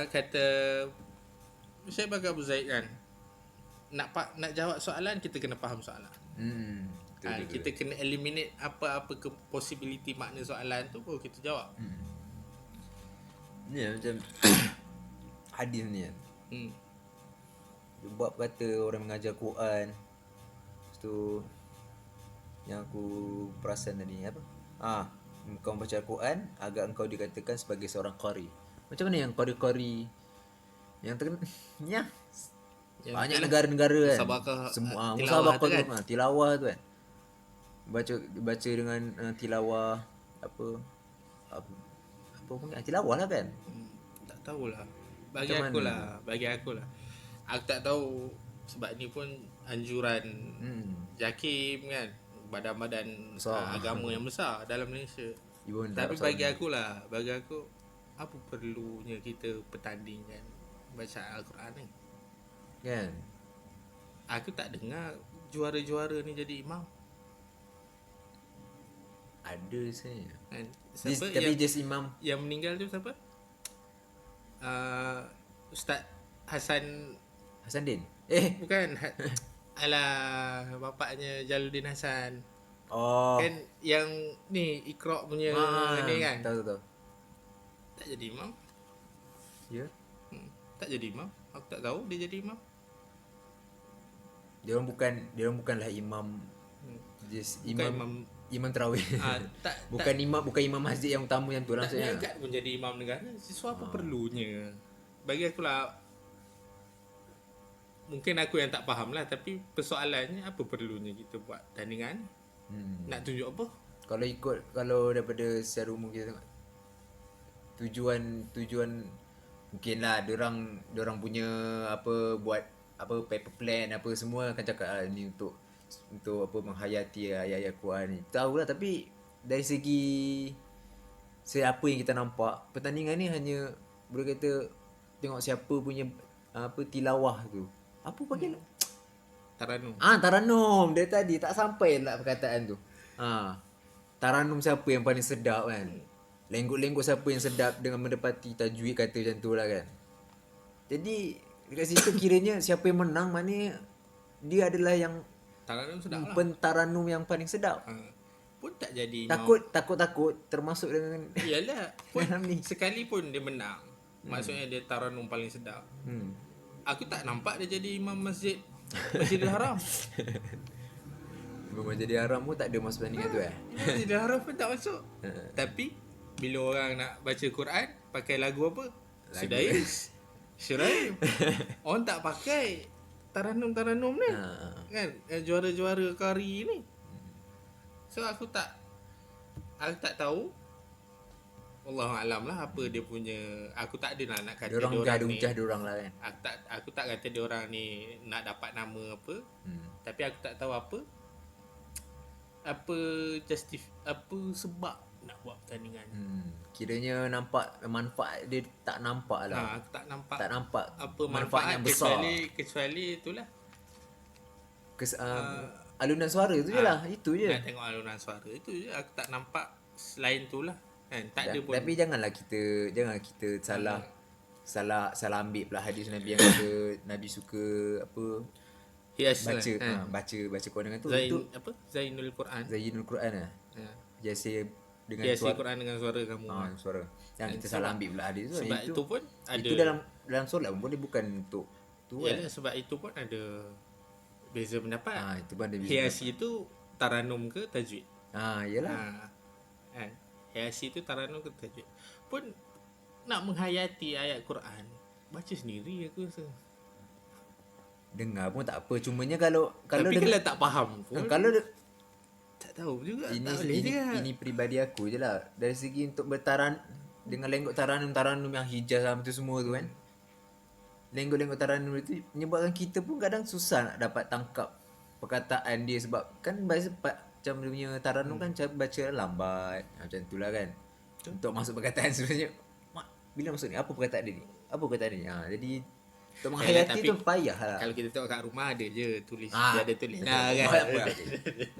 kata Syekh Bakar Abu Zaid kan, nak jawab soalan, kita kena faham soalan. Kita kena eliminate apa-apa ke possibility makna soalan tu, baru kita jawab. Ni macam hadis ni kan. Dia buat kata orang mengajar Quran. Lepas tu yang aku perasan tadi apa? Kau baca Al-Quran agar engkau dikatakan sebagai seorang qari. Macam mana yang qari-qari yang terkenal? Yang banyak negara-negara kan. Semua musabaqah tu kan, tilawah tu kan. Baca dengan tilawah apa pun tilawah lah kan. Tak tahulah. Bagi aku lah. Aku tak tahu sebab ni pun anjuran JAKIM kan, badan-badan Besar. agama yang besar dalam Malaysia. Even tak Tapi rasa bagi ni. aku apa perlunya kita pertandingkan bacaan Al-Quran ni? Kan? Aku tak dengar juara-juara ni jadi imam Ada sebenarnya. kan. Tapi just imam. Yang meninggal tu siapa? Ustaz Hasan, Hasanuddin. bukan alah, bapaknya Jaluddin Hasan. Oh. Kan yang ni Iqra punya ni kan. Tahu. Tak jadi imam. Ya. Tak jadi imam. Aku tak tahu dia jadi imam. Dia orang bukanlah imam. Just Bukan imam tarawih. tak bukan imam masjid yang utama yang tu lah tak maksudnya. niagat pun jadi imam negara. Sesuatu apa perlunya? Bagi aku lah, mungkin aku yang tak faham lah, tapi persoalannya apa perlunya kita buat tandingan? Nak tunjuk apa? Kalau daripada secara umum kita tengok tujuan mungkinlah diorang punya buat paper plan apa semua akan cakap ni untuk apa menghayati ayat-ayat Quran ni. Tahulah, tapi dari segi apa yang kita nampak, pertandingan ni hanya boleh kata tengok siapa punya tilawah tu. Apa panggil? Taranum. Taranum. Dia tadi tak sampai lah perkataan tu. Taranum siapa yang paling sedap kan? Lenggok-lenggok siapa yang sedap dengan mendapati tajwid kata macam tu lah kan. Jadi dekat situ kiranya siapa yang menang, maknanya dia adalah yang Taranum sedap lah. pentaranum yang paling sedap. Pun tak jadi imam. Takut termasuk dengan Iyalah, pun dalam ni. sekalipun dia menang, maksudnya dia taranum paling sedap. Aku tak nampak dia jadi imam Masjidil Haram. Memang jadi haram pun tak ada masuk pertandingan tu Masjidil Haram pun tak masuk. Tapi bila orang nak baca Quran pakai lagu apa? Sudais, Syuraim. Orang tak pakai taranum-taranum ni. Kan juara-juara kari ni. So aku tak tahu. Wallahu alam lah apa dia punya. Aku tak ada nak kata dia orang ni. Diorang lah kan. Aku tak kata dia orang ni nak dapat nama apa. Tapi aku tak tahu apa sebab nak buat pertandingan. Kiranya nampak manfaat dia tak nampak lah. Aku tak nampak apa manfaat yang besar. kecuali itulah. Alunan suara tu je lah. Itu je. Nak tengok alunan suara itu je. Aku tak nampak selain tu lah kan. Tak ada pun. Tapi janganlah kita salah ambil pula hadis Nabi yang kata Nabi suka baca Quran dengan tu. Itu Zainul Quran. Zainul Quran lah. Hiasi dengan suara Quran dengan suara kamu. Suara. Yang kita salah ambil pula hadis tu. Sebab itu pun ada. Itu dalam solat pun boleh, bukan untuk tu kan. Sebab itu pun ada beza pendapat. Itu pun ada beza. Hiasi itu taranum ke tajwid? Iyalah. Kan. Hiasi itu taranum ke tajwid. Pun nak menghayati ayat Quran, baca sendiri aku rasa. Dengar pun tak apa, cumanya kalau tapi kalau tak faham pun, kalau tak tahu juga, tak boleh juga. Ini peribadi aku je lah. Dari segi untuk bertaran dengan lenggok taranum yang hijaz sama tu semua tu kan, lenggok-lenggok taranum itu menyebabkan kita pun kadang susah nak dapat tangkap perkataan dia. Sebab kan macam dia punya taranum kan cara baca lambat macam tu lah kan. Untuk masuk perkataan sebenarnya, bila masuk ni apa perkataan dia ni, apa perkataan dia ni. Jadi untuk menghayati tu payah lah. Kalau kita tengok kat rumah ada je tulis, dia ada tulis lah kan.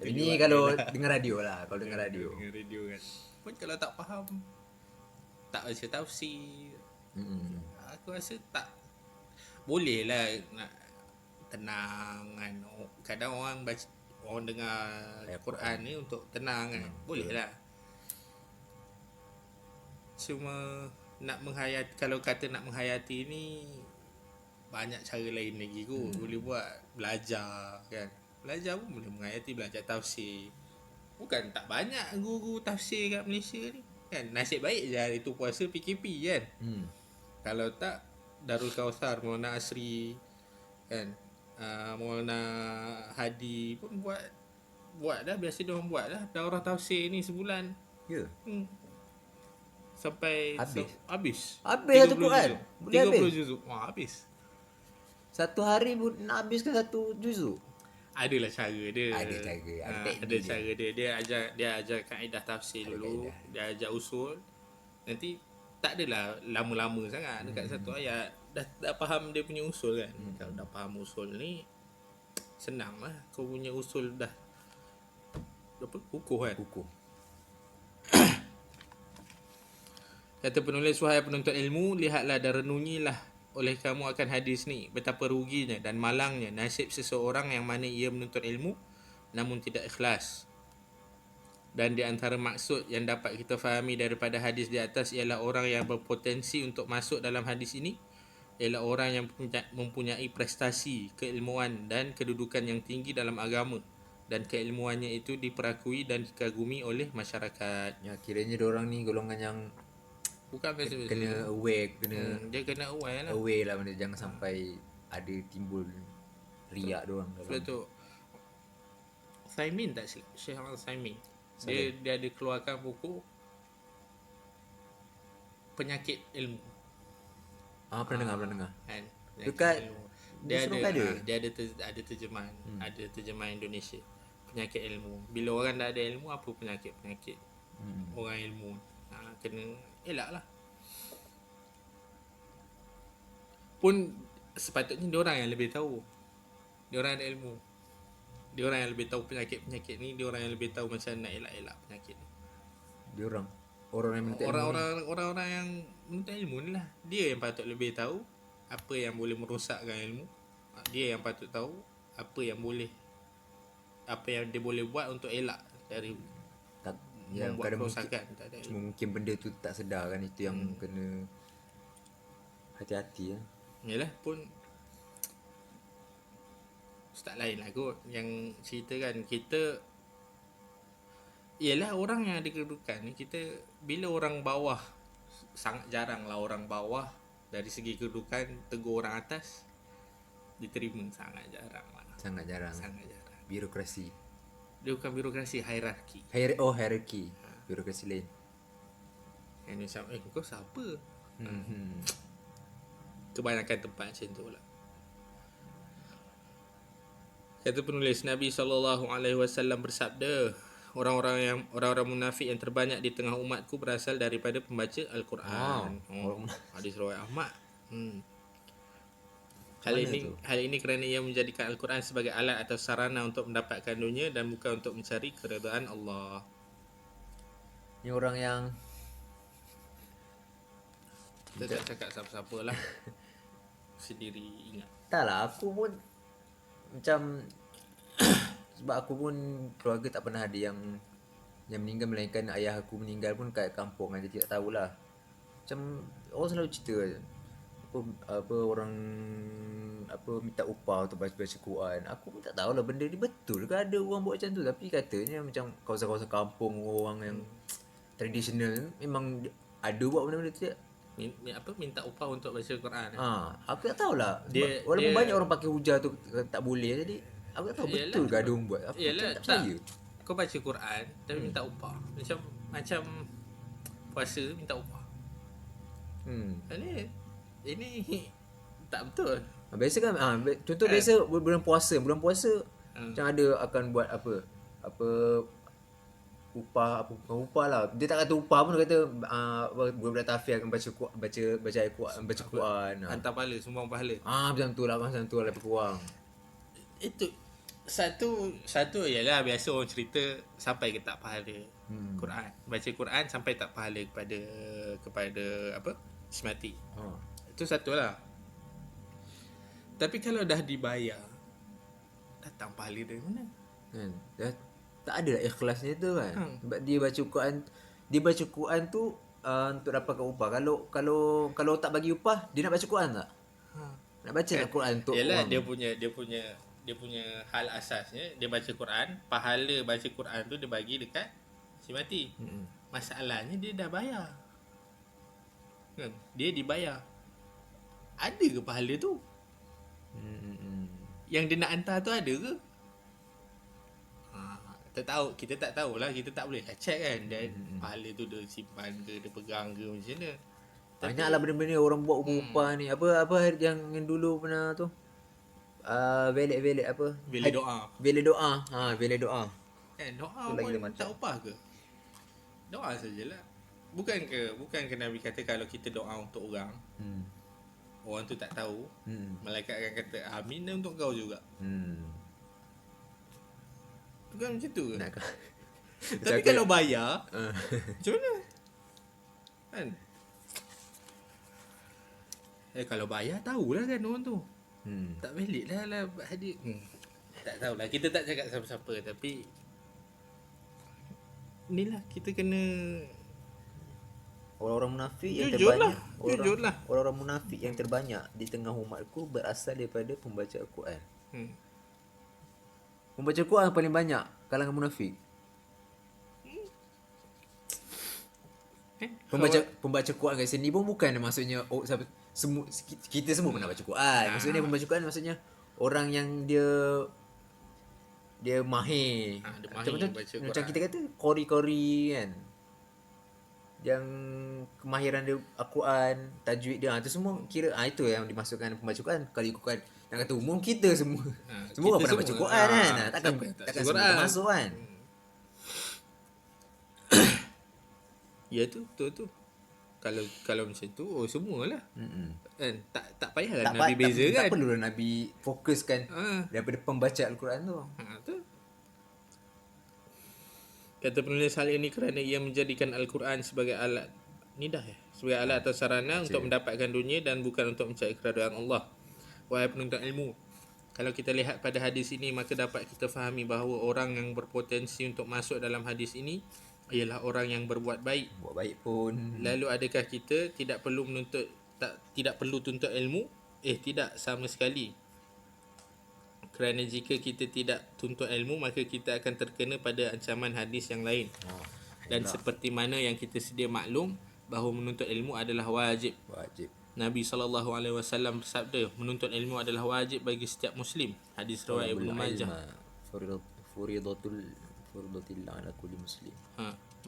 Ini kalau dengar radio lah, dengar radio kan. Pun kalau tak faham, tak baca tafsir, aku rasa tak boleh lah nak tenang kan. Kadang orang dengar Quran ni untuk tenang kan. Boleh lah. Cuma nak menghayati, kalau kata nak menghayati ni banyak cara lain lagi kot. Boleh buat belajar kan. Belajar pun boleh menghayati, belajar tafsir. Bukan tak banyak guru tafsir kat Malaysia ni kan. Nasib baik je hari tu puasa PKP kan. Kalau tak Darul Kausar, Maulana Asri kan, Maulana Hadi pun buat dah. Biasa dia orang buat dah daurah tafsir ni sebulan. Ya. Sampai habis habis satu Quran. 30 juzuk. Habis. Satu hari nak habiskan satu juzuk. Adalah cara dia. Ada cara, ada teknik ada dia. cara dia. Dia ajar kaedah tafsir Ada dulu, kaedah. dia ajar usul. Nanti tak adalah lama-lama sangat dekat satu ayat dah faham dia punya usul kan. Kalau dah faham usul ni senang lah. Kau punya usul dah apa kukuh kan. Kukuh. Kata penulis, wahai penuntut ilmu, lihatlah dan renungilah oleh kamu akan hadis ni, betapa ruginya dan malangnya nasib seseorang yang mana ia menuntut ilmu namun tidak ikhlas. Dan di antara maksud yang dapat kita fahami daripada hadis di atas ialah orang yang berpotensi untuk masuk dalam hadis ini ialah orang yang mempunyai prestasi, keilmuan dan kedudukan yang tinggi dalam agama, dan keilmuannya itu diperakui dan dikagumi oleh masyarakat. Ya, kiranya diorang ni golongan yang Bukan biasa-biasa. kena aware, kena Dia kena aware lah. aware lah benda, jangan sampai ada timbul riak diorang Sebab dalam. tu Saimin tak silap, Syekh Ahmad Saimin, dia ada keluarkan buku penyakit ilmu Pernah dengar. kan. Dekat Ilmu. dia ada. Ada terjemahan, ada terjemahan Indonesia penyakit ilmu. Bila orang dah ada ilmu, apa penyakit orang ilmu, kena elak lah. Pun sepatutnya diorang yang lebih tahu, diorang ada ilmu, diorang yang lebih tahu penyakit-penyakit ni, diorang yang lebih tahu macam nak elak-elak penyakit ni. Diorang orang yang menuntut ilmu ni. Orang-orang yang menuntut ilmu ni lah, dia yang patut lebih tahu apa yang boleh merosakkan ilmu. Dia yang patut tahu apa yang dia boleh buat untuk elak dari yang membuat kadang kerosakan. Tak ada. cuma mungkin benda tu tak sedar kan, itu yang kena hati-hati ya. Yalah, pun start lain lah kot yang cerita kan. Kita ialah orang yang ada kedudukan ni, kita bila orang bawah, sangat jarang lah orang bawah dari segi kedudukan tegur orang atas diterima. Sangat jarang lah. Sangat jarang. Birokrasi. Dia bukan birokrasi, hierarki. Hierarki. Birokrasi lain. Yang macam kau siapa? Kebanyakan tempat macam tu lah. Kata penulis, Nabi SAW bersabda, orang-orang munafik yang terbanyak di tengah umatku berasal daripada pembaca Al-Quran. Hadis riwayat Ahmad. Hal ini kerana ia menjadikan Al-Quran sebagai alat atau sarana untuk mendapatkan dunia dan bukan untuk mencari keredaan Allah. Ni orang yang Kita tak cakap siapa-siapa lah. Sendiri ingat. tak lah, aku pun macam sebab aku pun keluarga tak pernah ada yang meninggal, melainkan ayah aku meninggal pun kat kampung kan, jadi tak tahulah. Macam orang selalu cerita apa orang minta upah untuk baca Quran. Aku pun tak tahulah benda ni betul ke ada orang buat macam tu, tapi katanya macam kawasan-kawasan kampung, orang yang tradisional memang ada buat benda-benda tu. Minta upah untuk baca Quran. Aku tak tahulah. Walaupun banyak orang pakai hujah tu tak boleh, jadi aku tak tahu betul ke ada orang buat. Aku tak percaya. Kau baca Quran tapi minta upah. Macam puasa minta upah. Ini tak betul. Biasa kan contoh biasa bulan puasa macam ada akan buat apa upah, apa bukan upah lah, dia tak kata upah pun, dia kata budak tafiz akan baca ayat Quran, baca Quran, hantar pahala, sumbang pahala. Macam tu lah lebih kurang. Itu satu ialah biasa orang cerita sampai ke tak pahala Quran, baca Quran sampai tak pahala kepada apa semati. Itu satu lah. Tapi kalau dah dibayar, datang pahala dari mana? Dah tak ada lah ikhlasnya tu kan. Sebab dia baca Quran tu untuk dapatkan upah. Kalau tak bagi upah, dia nak baca Quran tak? Nak baca tak Quran untuk yalah, orang? dia punya hal asasnya, dia baca Quran, pahala baca Quran tu dia bagi dekat si mati. Masalahnya dia dah bayar. Kan? Dia dibayar. Ada ke pahala tu? Yang dia nak hantar tu ada ke? Kita tak tahulah, kita tak boleh check kan dia pahala tu dia simpan ke, dia pegang ke, macam mana. Banyaklah benda-benda orang buat upah ni. Apa yang dulu pernah tu? Velik apa? Velik doa. Velik doa. Velik doa. Doa Tu lagi pun dia macam. tak upah ke? Doa sajalah. Bukan ke Nabi kata kalau kita doa untuk orang, orang tu tak tahu, malaikat akan kata amin dan untuk kau juga. Bukan macam tu ke? Nak kau. Tapi kalau bayar, macam mana? Kan? Kalau bayar tahulah kan orang tu. Tak valid lah hadir. Tak tahulah, kita tak cakap siapa-siapa, tapi inilah kita kena Orang-orang munafik yang Jujur terbanyak. lah, jujur lah. Orang-orang munafik yang terbanyak di tengah umatku berasal daripada pembaca Al-Quran. Pembaca Al-Quran paling banyak kalangan munafik. Pembaca Quran kat sini pun bukan maksudnya semua kita semua pernah baca Quran. Maksudnya pembaca Quran maksudnya orang yang dia mahir. Dia mahir baca Quran. Macam kita kata kori-kori kan. Yang kemahiran dia Al-Quran, tajwid dia, tu semua kira itu yang dimasukkan pembaca Quran. Kalau ikutkan nak kata umum kita semua semua orang pernah baca Quran kan. Takkan semua termasuk kan. Ya tu. Kalau macam tu semualah. Kan tak payahlah Nabi beza kan. Tak perlulah Nabi fokuskan daripada pembaca Al-Quran tu. Tu. Kata penulis hal ini kerana ia menjadikan Al-Quran sebagai alat sebagai alat atau sarana untuk mendapatkan dunia dan bukan untuk mencari keridaan Allah. Wahai penuntut ilmu, kalau kita lihat pada hadis ini, maka dapat kita fahami bahawa orang yang berpotensi untuk masuk dalam hadis ini ialah orang yang berbuat baik. Buat baik pun. Lalu adakah kita tidak perlu tuntut ilmu? Tidak sama sekali. Kerana jika kita tidak tuntut ilmu, maka kita akan terkena pada ancaman hadis yang lain. Dan seperti mana yang kita sedia maklum bahawa menuntut ilmu adalah wajib. Nabi SAW bersabda, menuntut ilmu adalah wajib bagi setiap Muslim. Hadis riwayat Ibnu Majah. Furidatil ala kulli muslim.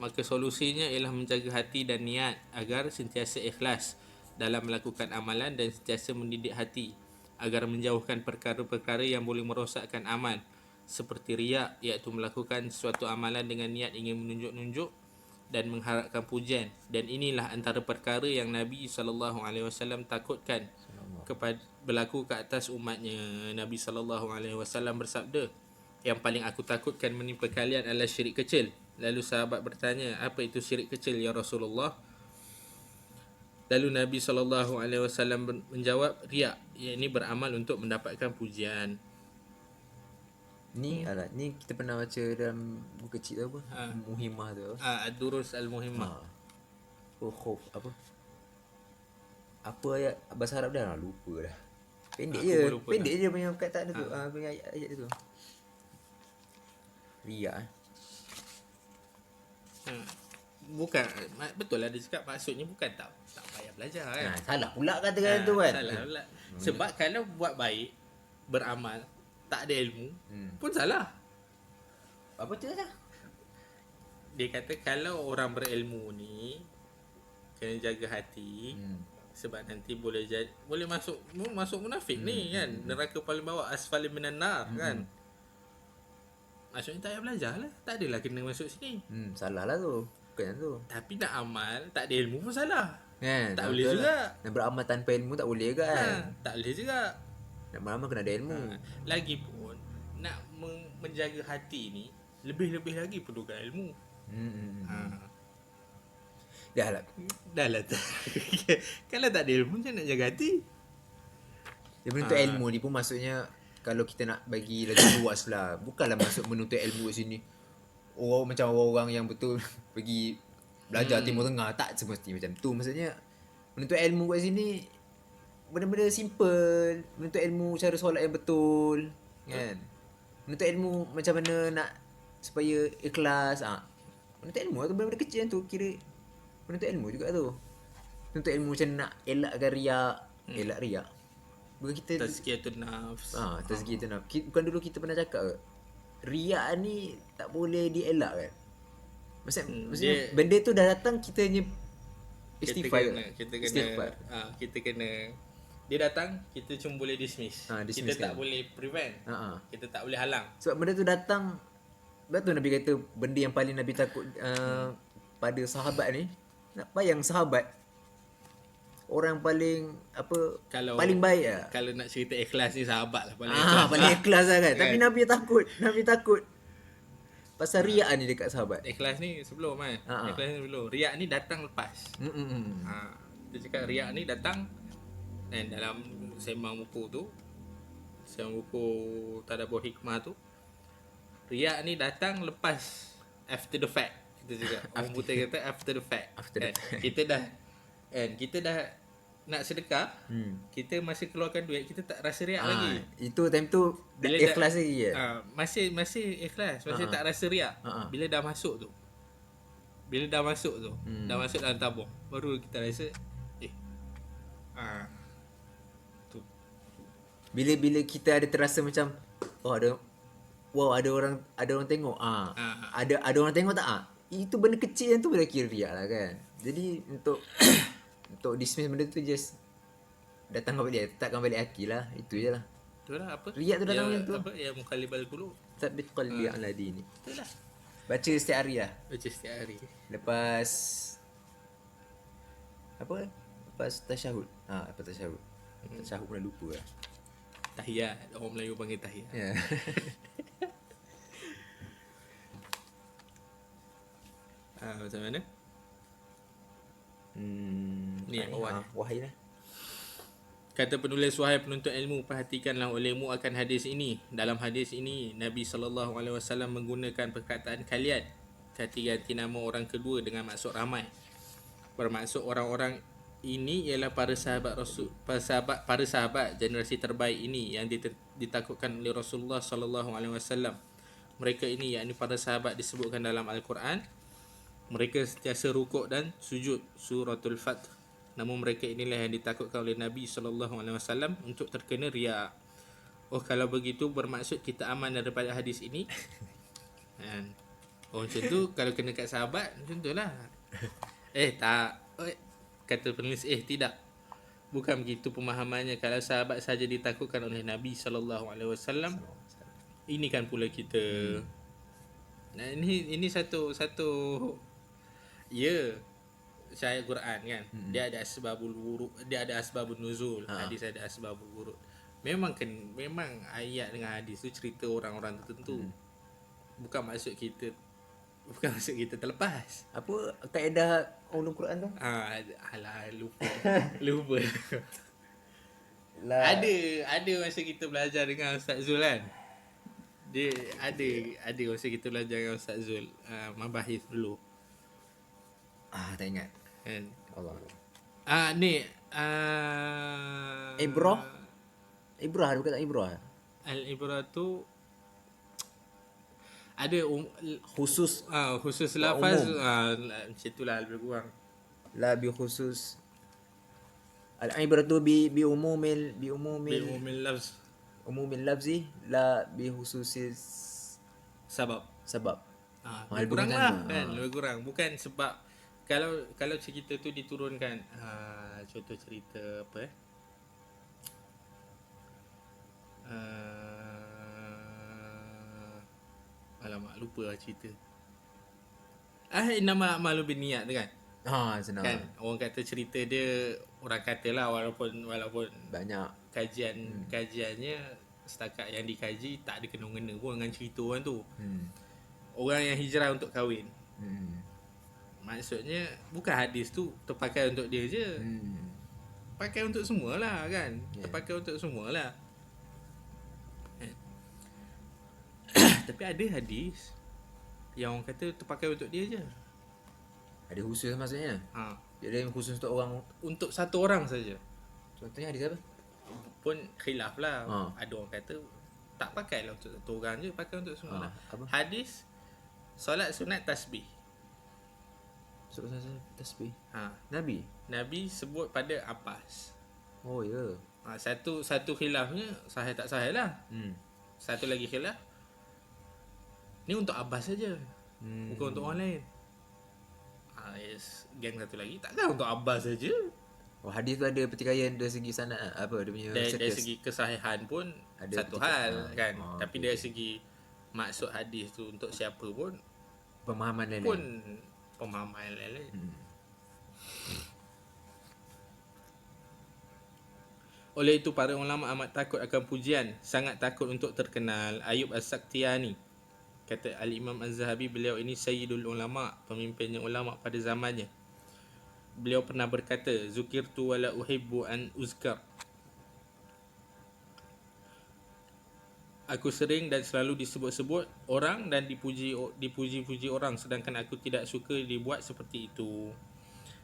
Maka solusinya ialah menjaga hati dan niat agar sentiasa ikhlas dalam melakukan amalan dan sentiasa mendidik hati agar menjauhkan perkara-perkara yang boleh merosakkan amal seperti riak, iaitu melakukan suatu amalan dengan niat ingin menunjuk-nunjuk dan mengharapkan pujian. Dan inilah antara perkara yang Nabi SAW takutkan berlaku ke atas umatnya. Nabi SAW bersabda, yang paling aku takutkan menimpa kalian adalah syirik kecil. Lalu sahabat bertanya, apa itu syirik kecil ya Rasulullah? Lalu Nabi SAW menjawab, riak, iaitu beramal untuk mendapatkan pujian. Ni kita pernah baca dalam buku kecil tu apa? Muhimmah tu. Ad-Durus Al-Muhimmah. Khuf apa? Apa ayat bahasa Arab dah lupa dah. Pendek je punya perkataan tu. Punya ayat tu. Riak Bukan, betul lah dia cakap, maksudnya bukan tak payah belajar kan. Salah pula katakan tu kan. Salah pula. Sebab kalau buat baik, beramal, tak ada ilmu pun salah. Apa tu dah? Dia kata kalau orang berilmu ni kena jaga hati, sebab nanti boleh masuk munafik ni kan. Neraka paling bawah, asfali minan nar kan. Maksudnya tak payah belajar lah. Tak adalah kena masuk sini. Salah lah tu. Bukan tu. Tapi nak amal tak ada ilmu pun salah. Tak boleh betul juga. Nak beramal tanpa ilmu tak boleh kan. Tak boleh juga. Nak beramal kena ada ilmu. Lagipun nak menjaga hati ni lebih-lebih lagi perlukan ilmu. Dah lah. Kalau tak ada ilmu macam nak jaga hati. Dia menuntut ilmu ni pun maksudnya kalau kita nak bagi lagi luas lah, bukanlah masuk menuntut ilmu kat sini macam orang-orang yang betul pergi belajar Timur Tengah, tak semestinya macam tu. Maksudnya menuntut ilmu kat sini benda-benda simple, menuntut ilmu cara solat yang betul kan, menuntut ilmu macam mana nak supaya ikhlas. Menuntut ilmu tu benda-benda kecil tu, kira menuntut ilmu juga tu. Menuntut ilmu macam nak elakkan riak, elak riak. Bukan kita tazkiyatun nafs. Tazkiyatun nafs. Bukan dulu kita pernah cakap ke? Riak ni tak boleh dielak kan? Maksudnya benda tu dah datang, kita hanya istighfar. Kita kena Dia datang, kita cuma boleh dismiss. Dismiss Kita tak kan. boleh prevent. Kita tak boleh halang. Sebab benda tu datang, betul Nabi kata benda yang paling Nabi takut pada sahabat ni. Nak bayang sahabat orang paling paling baik lah. Kalau nak cerita ikhlas ni sahabat lah paling Paling ikhlas lah kan. Tapi Kan? Nabi takut pasal riak ni dekat sahabat. Ikhlas ni sebelum kan. Ikhlas ni sebelum. Riak ni datang lepas. Dia cakap riak ni datang dan dalam sembang buku Tadabbur Hikmah tu, riak ni datang lepas, after the fact. Kita cakap orang putih kata after the fact. Kita dah nak sedekah, kita masih keluarkan duit, kita tak rasa riak lagi. Itu time tu Bila ikhlas lagi masih ikhlas, masih tak rasa riak. Bila dah masuk tu, dah masuk dalam tabung, baru kita rasa tu. Bila kita ada terasa macam ada orang tengok ada orang tengok tak itu benda kecil yang tu dah kira riak lah kan. Jadi untuk dismiss benda tu just datangkan balik, takkan balik akil lah. Itu je lah. Itulah apa? Riak tu datang macam tu. Apa yang mukallibal qulub. Tabbit qalbi ala dini. Itulah. Baca setiap hari lah. Baca setiap hari. Lepas tasyahud. Lepas tasyahud. Tasyahud pun dah lupa lah. Tahiyat. Orang Melayu panggil tahiyat. Ya. Macam mana? Ni yang bawah. Wahai lah. Kata penulis, wahai penuntut ilmu, perhatikanlah olehmu akan hadis ini. Dalam hadis ini, Nabi SAW menggunakan perkataan kalian ganti nama orang kedua dengan maksud ramai. Bermaksud orang-orang ini ialah para sahabat Rasul, para sahabat generasi terbaik ini yang ditakutkan oleh Rasulullah SAW. Mereka ini yakni para sahabat disebutkan dalam Al-Quran. Mereka sentiasa rukuk dan sujud, suratul Fath. Namun mereka inilah yang ditakutkan oleh Nabi SAW untuk terkena riak. Oh, kalau begitu bermaksud kita aman daripada hadis ini. Macam tu kalau kena kat sahabat macam tu lah. Tak. Kata penulis, tidak. Bukan begitu pemahamannya. Kalau sahabat saja ditakutkan oleh Nabi SAW, ini kan pula kita. Nah, ini satu syariat Quran kan. Dia ada asbabul wurud, dia ada asbabun nuzul. Hadis ada asbabul wurud. Memang ayat dengan hadis tu cerita orang-orang tertentu. Bukan maksud kita terlepas. Apa kaedah ulum Quran tu? Alah, lupa. Ada masa kita belajar dengan Ustaz Zul kan. Dia ada masa kita belajar dengan Ustaz Zul, mabahis dulu. Tak ingat. Kan. Allah. Ni Ibrah bukan tak Ibrah. Al-ibrah tu ada Khusus khusus lafaz, macam itulah lebih kurang. La bi khusus al-ibrah tu bi umumil lafz, umumil lafzi la bi khususis sebab lebih kurang kurang lah kan? Kan lebih kurang. Bukan sebab kalau cerita tu diturunkan, contoh cerita apa alamak, lupa lah cerita. Nama a'malu binniat tu kan. Senang. Kan orang kata cerita dia, orang katalah walaupun Banyak kajiannya setakat yang dikaji tak ada kena-mengena pun dengan cerita orang tu. Orang yang hijrah untuk kahwin. Maksudnya bukan hadis tu terpakai untuk dia je. Pakai untuk semualah kan. Terpakai untuk semualah. Tapi ada hadis yang orang kata terpakai untuk dia je. ada khusus maksudnya. Dia ada khusus untuk orang, Untuk satu orang saja. contohnya hadis apa? Pun khilaf lah. Ada orang kata tak pakai lah untuk satu orang je, pakai untuk semua lah. Apa? Hadis solat sunat tasbih. Solat tasbih. Nabi sebut pada Abbas. Oh ya. Satu khilafnya sahih tak sahih lah. Satu lagi khilaf, ni untuk Abbas saja, bukan untuk orang lain. Geng satu lagi, takkan untuk Abbas saja. Oh, hadis tu ada pertikaian dari segi sanad apa dia punya Dari circus. segi kesahihan pun Ada satu pertikaian. hal kan. Tapi okey, dari okey. segi maksud hadis tu untuk siapa pun Pemahaman lain. pun pemahaman lain. Oleh itu para ulama amat takut akan pujian, sangat takut untuk terkenal. Ayub As-Saktiani kata Al-Imam Az-Zahabi, beliau ini sayyidul ulama, pemimpinnya ulama pada zamannya. Beliau pernah berkata, zukirtu wala uhibbu an uzkar. Aku sering dan selalu disebut-sebut orang dan dipuji-puji orang, sedangkan aku tidak suka dibuat seperti itu.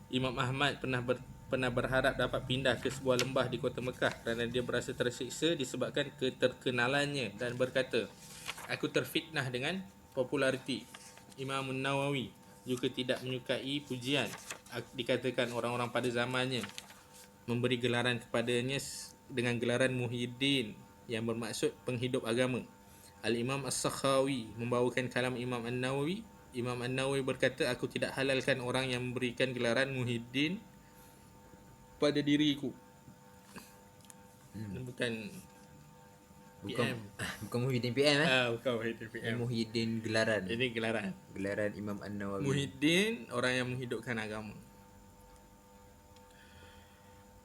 Imam Ahmad pernah berharap dapat pindah ke sebuah lembah di kota Mekah kerana dia berasa tersiksa disebabkan keterkenalannya dan berkata, aku terfitnah dengan populariti. Imam Nawawi juga tidak menyukai pujian. Dikatakan orang-orang pada zamannya memberi gelaran kepadanya dengan gelaran Muhyiddin yang bermaksud penghidup agama. Al-Imam As-Sakhawi membawakan kalam Imam An-Nawawi. Imam An-Nawawi berkata, aku tidak halalkan orang yang memberikan gelaran Muhyiddin pada diriku. Bukan Bukan PM. bukan Muhyiddin PM Bukan Muhyiddin PM. Muhyiddin gelaran. Ini gelaran. Gelaran Imam An-Nawawi. Muhyiddin orang yang menghidupkan agama.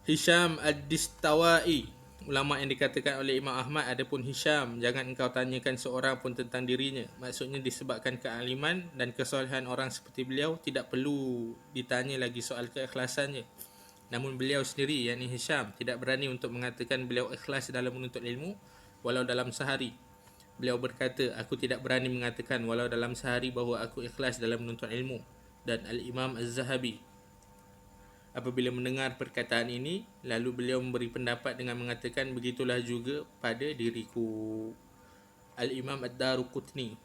Hisham Ad-Distawai, ulama yang dikatakan oleh Imam Ahmad, adapun Hisham, jangan engkau tanyakan seorang pun tentang dirinya. Maksudnya disebabkan kealiman dan kesolehan orang seperti beliau, tidak perlu ditanya lagi soal keikhlasannya. Namun beliau sendiri, yakni Hisham, tidak berani untuk mengatakan beliau ikhlas dalam menuntut ilmu walau dalam sehari. Beliau berkata, aku tidak berani mengatakan walau dalam sehari bahawa aku ikhlas dalam menuntut ilmu. Dan Al-Imam Az-Zahabi apabila mendengar perkataan ini, lalu beliau memberi pendapat dengan mengatakan, begitulah juga pada diriku. Al-Imam Ad-Daruqutni.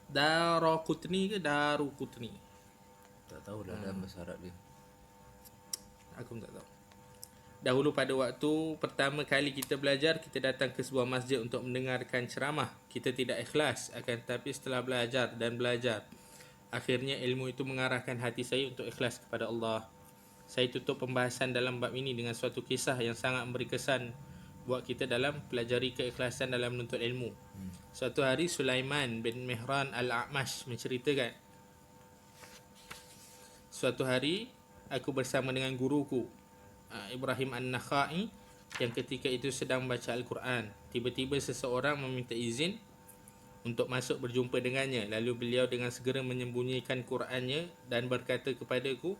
Daruqutni ke Daruqutni? Tak tahulah dalam bahasa Arab dia. Aku pun tak tahu. Dahulu pada waktu pertama kali kita belajar, kita datang ke sebuah masjid untuk mendengarkan ceramah. Kita tidak ikhlas, akan tetapi setelah belajar dan belajar, akhirnya ilmu itu mengarahkan hati saya untuk ikhlas kepada Allah. Saya tutup pembahasan dalam bab ini dengan suatu kisah yang sangat memberi kesan buat kita dalam pelajari keikhlasan dalam menuntut ilmu. Suatu hari Sulaiman bin Mihran Al-A'mash menceritakan, suatu hari aku bersama dengan guruku Ibrahim An-Nakhai yang ketika itu sedang membaca Al-Quran. Tiba-tiba seseorang meminta izin untuk masuk berjumpa dengannya. Lalu beliau dengan segera menyembunyikan Qurannya dan berkata kepadaku,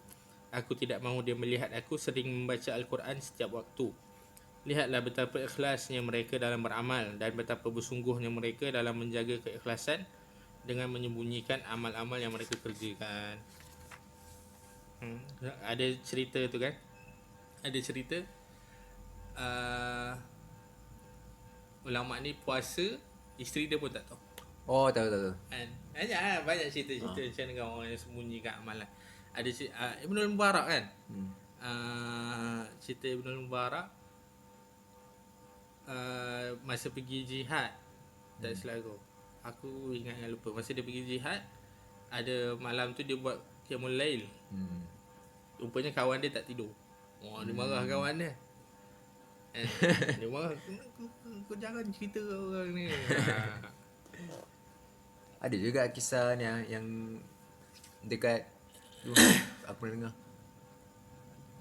aku tidak mahu dia melihat aku sering membaca Al-Quran setiap waktu. Lihatlah betapa ikhlasnya mereka dalam beramal dan betapa bersungguhnya mereka dalam menjaga keikhlasan dengan menyembunyikan amal-amal yang mereka kerjakan. Ada cerita tu kan? Ada cerita ulama ni puasa, isteri dia pun tak tahu. Oh, tahu. Kan? Banyak cerita-cerita macam dengan orang yang sembunyikan amalan. Ada Ibnul Mubarak kan? Cerita Ibnul Mubarak masa pergi jihad, tak silap aku ingat yang lupa. Masa dia pergi jihad, ada malam tu dia buat qiyamul lail. Rupanya kawan dia tak tidur. Dia marah kawan dia. Dia marah, kau jangan cerita orang ni. Ada juga kisah ni yang dekat tu aku pernah dengar.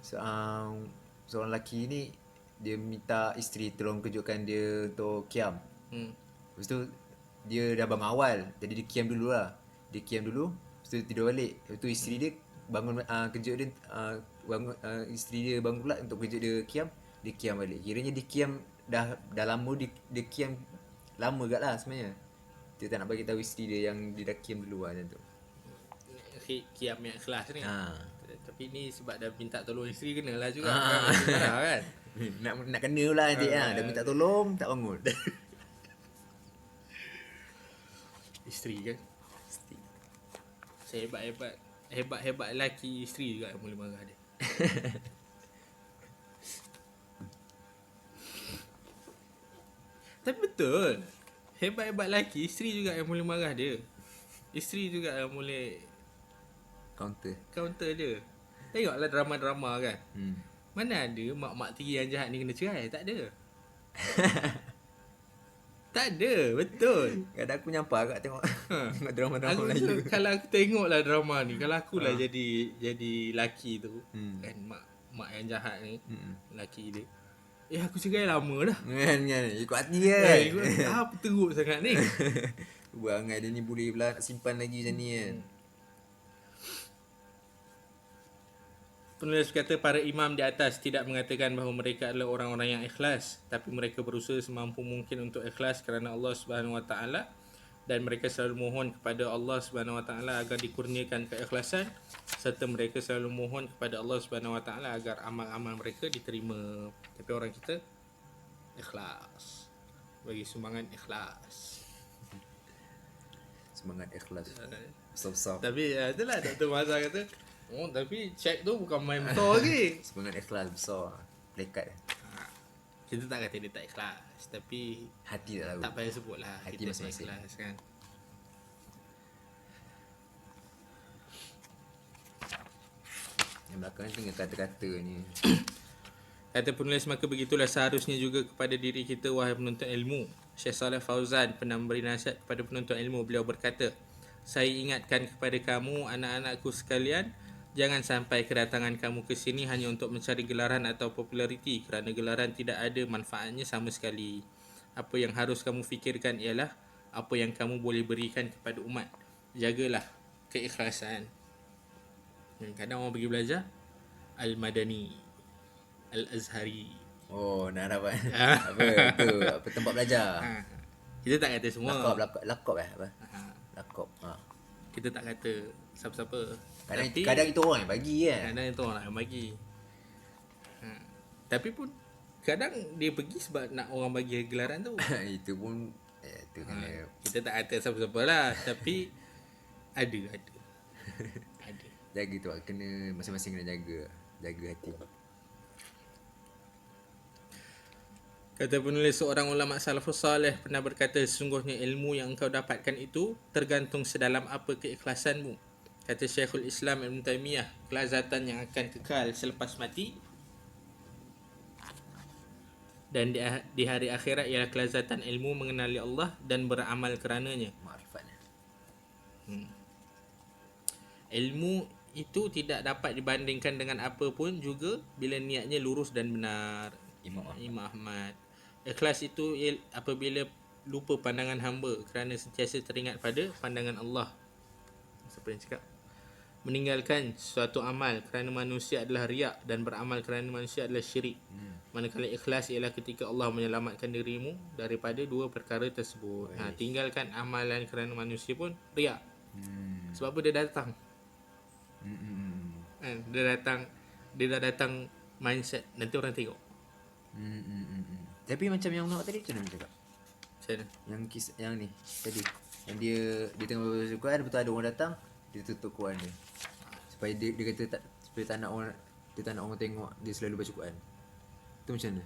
Seorang lelaki ni dia minta isteri tolong kejutkan dia untuk qiyam. Lepas tu dia dah bangun awal, jadi dia qiyam dulu lah. Dia qiyam dulu, lepas tu tidur balik. Lepas tu isteri dia bangun kejut dia, bangun isteri dia bangun pula untuk kejut dia qiyam. Dia qiyam balik. Kiranya dia qiyam dah lama, dia qiyam lama gak lah sebenarnya. Dia tak nak bagi tahu isteri dia yang dia dah qiyam dulu lah macam tu. Qiyam yang ikhlas ni. Tapi ni sebab dah minta tolong isteri, kenalah juga. Kan? nak kena pula nanti dah minta tolong tak bangun. Isteri kan. Saya hebat lelaki, isteri juga yang boleh marah dia. Tapi betul, hebat lelaki, isteri juga yang boleh marah dia. Isteri juga yang boleh Counter dia. Tengoklah drama-drama kan. Hmm. Mana ada mak-mak tiri yang jahat ni kena cerai? Tak ada. Tak ada, betul. Kadang aku nyampah agak tengok Ha. tengok drama-drama Aku Melayu. kalau aku tengoklah drama ni, kalau akulah jadi laki tu, kan mak yang jahat ni, laki dia. Aku cerai lama dah. Kan ikut hati kan. Apa teruk sangat ni? Berangai dia ni boleh pula nak simpan lagi macam ni kan. Penulis kata para imam di atas tidak mengatakan bahawa mereka adalah orang-orang yang ikhlas, tapi mereka berusaha semampu mungkin untuk ikhlas kerana Allah Subhanahu Wa Taala, dan mereka selalu mohon kepada Allah Subhanahu Wa Taala agar dikurniakan keikhlasan, serta mereka selalu mohon kepada Allah Subhanahu Wa Taala agar amal-amal mereka diterima. Tapi orang kita ikhlas, bagi sumbangan ikhlas. Semangat ikhlas. Besar-besar. Tapi itulah Dr. Mazhar kata, tapi cek tu bukan main betul lagi. Semangat ikhlas besar. Plekat. Kita tak kata dia tak ikhlas, tapi Hati tak tahu. tak payah sebut lah. Hati Kita tak masing-masing. ikhlas kan. Yang belakang ni tinggal kata-kata ni. Kata penulis, maka begitulah seharusnya juga kepada diri kita wahai penuntut ilmu. Syekh Saleh Fauzan pernah memberi nasihat kepada penuntut ilmu. Beliau berkata, saya ingatkan kepada kamu anak-anakku sekalian, jangan sampai kedatangan kamu ke sini hanya untuk mencari gelaran atau populariti, kerana gelaran tidak ada manfaatnya sama sekali. Apa yang harus kamu fikirkan ialah apa yang kamu boleh berikan kepada umat. Jagalah keikhlasan. Kadang orang pergi belajar Al-Madani, Al-Azhari. Oh, nak dapat apa tu? Apa tempat belajar? Kita tak kata semua. Lakop apa? Lakop. Kita tak kata siapa-siapa. Kadang itu orang yang bagi kan. Kadang itu orang yang bagi. Tapi pun kadang dia pergi sebab nak orang bagi gelaran tu. Itu pun tu kena Kita tak kata siapa-siapa lah. Tapi ada. jaga tu, kena masing-masing kena jaga hati. Kata penulis, seorang ulama salafus salih pernah berkata, sesungguhnya ilmu yang engkau dapatkan itu tergantung sedalam apa keikhlasanmu. Kata Syekhul Islam Ibn Taymiyah, kelazatan yang akan kekal selepas mati dan di hari akhirat ialah kelazatan ilmu mengenali Allah dan beramal kerananya. Makrifatnya. Ilmu itu tidak dapat dibandingkan dengan apa pun juga bila niatnya lurus dan benar. Imam Ahmad. Ikhlas itu apabila lupa pandangan hamba kerana sentiasa teringat pada pandangan Allah. Siapa yang cakap? Meninggalkan suatu amal kerana manusia adalah riak dan beramal kerana manusia adalah syirik. Manakala ikhlas ialah ketika Allah menyelamatkan dirimu daripada dua perkara tersebut. Tinggalkan amalan kerana manusia pun riak. Sebab apa dia datang? Dia dah datang mindset nanti orang tengok. Tapi macam yang nak tadi macam mana cakap? Macam mana? Yang kisah yang ni tadi. Yang dia tengah baca Quran, betul ada orang datang, dia tutup Quran dia. Supaya dia kata tak, supaya tak nak orang tengok dia selalu baca Quran. Tu macam mana?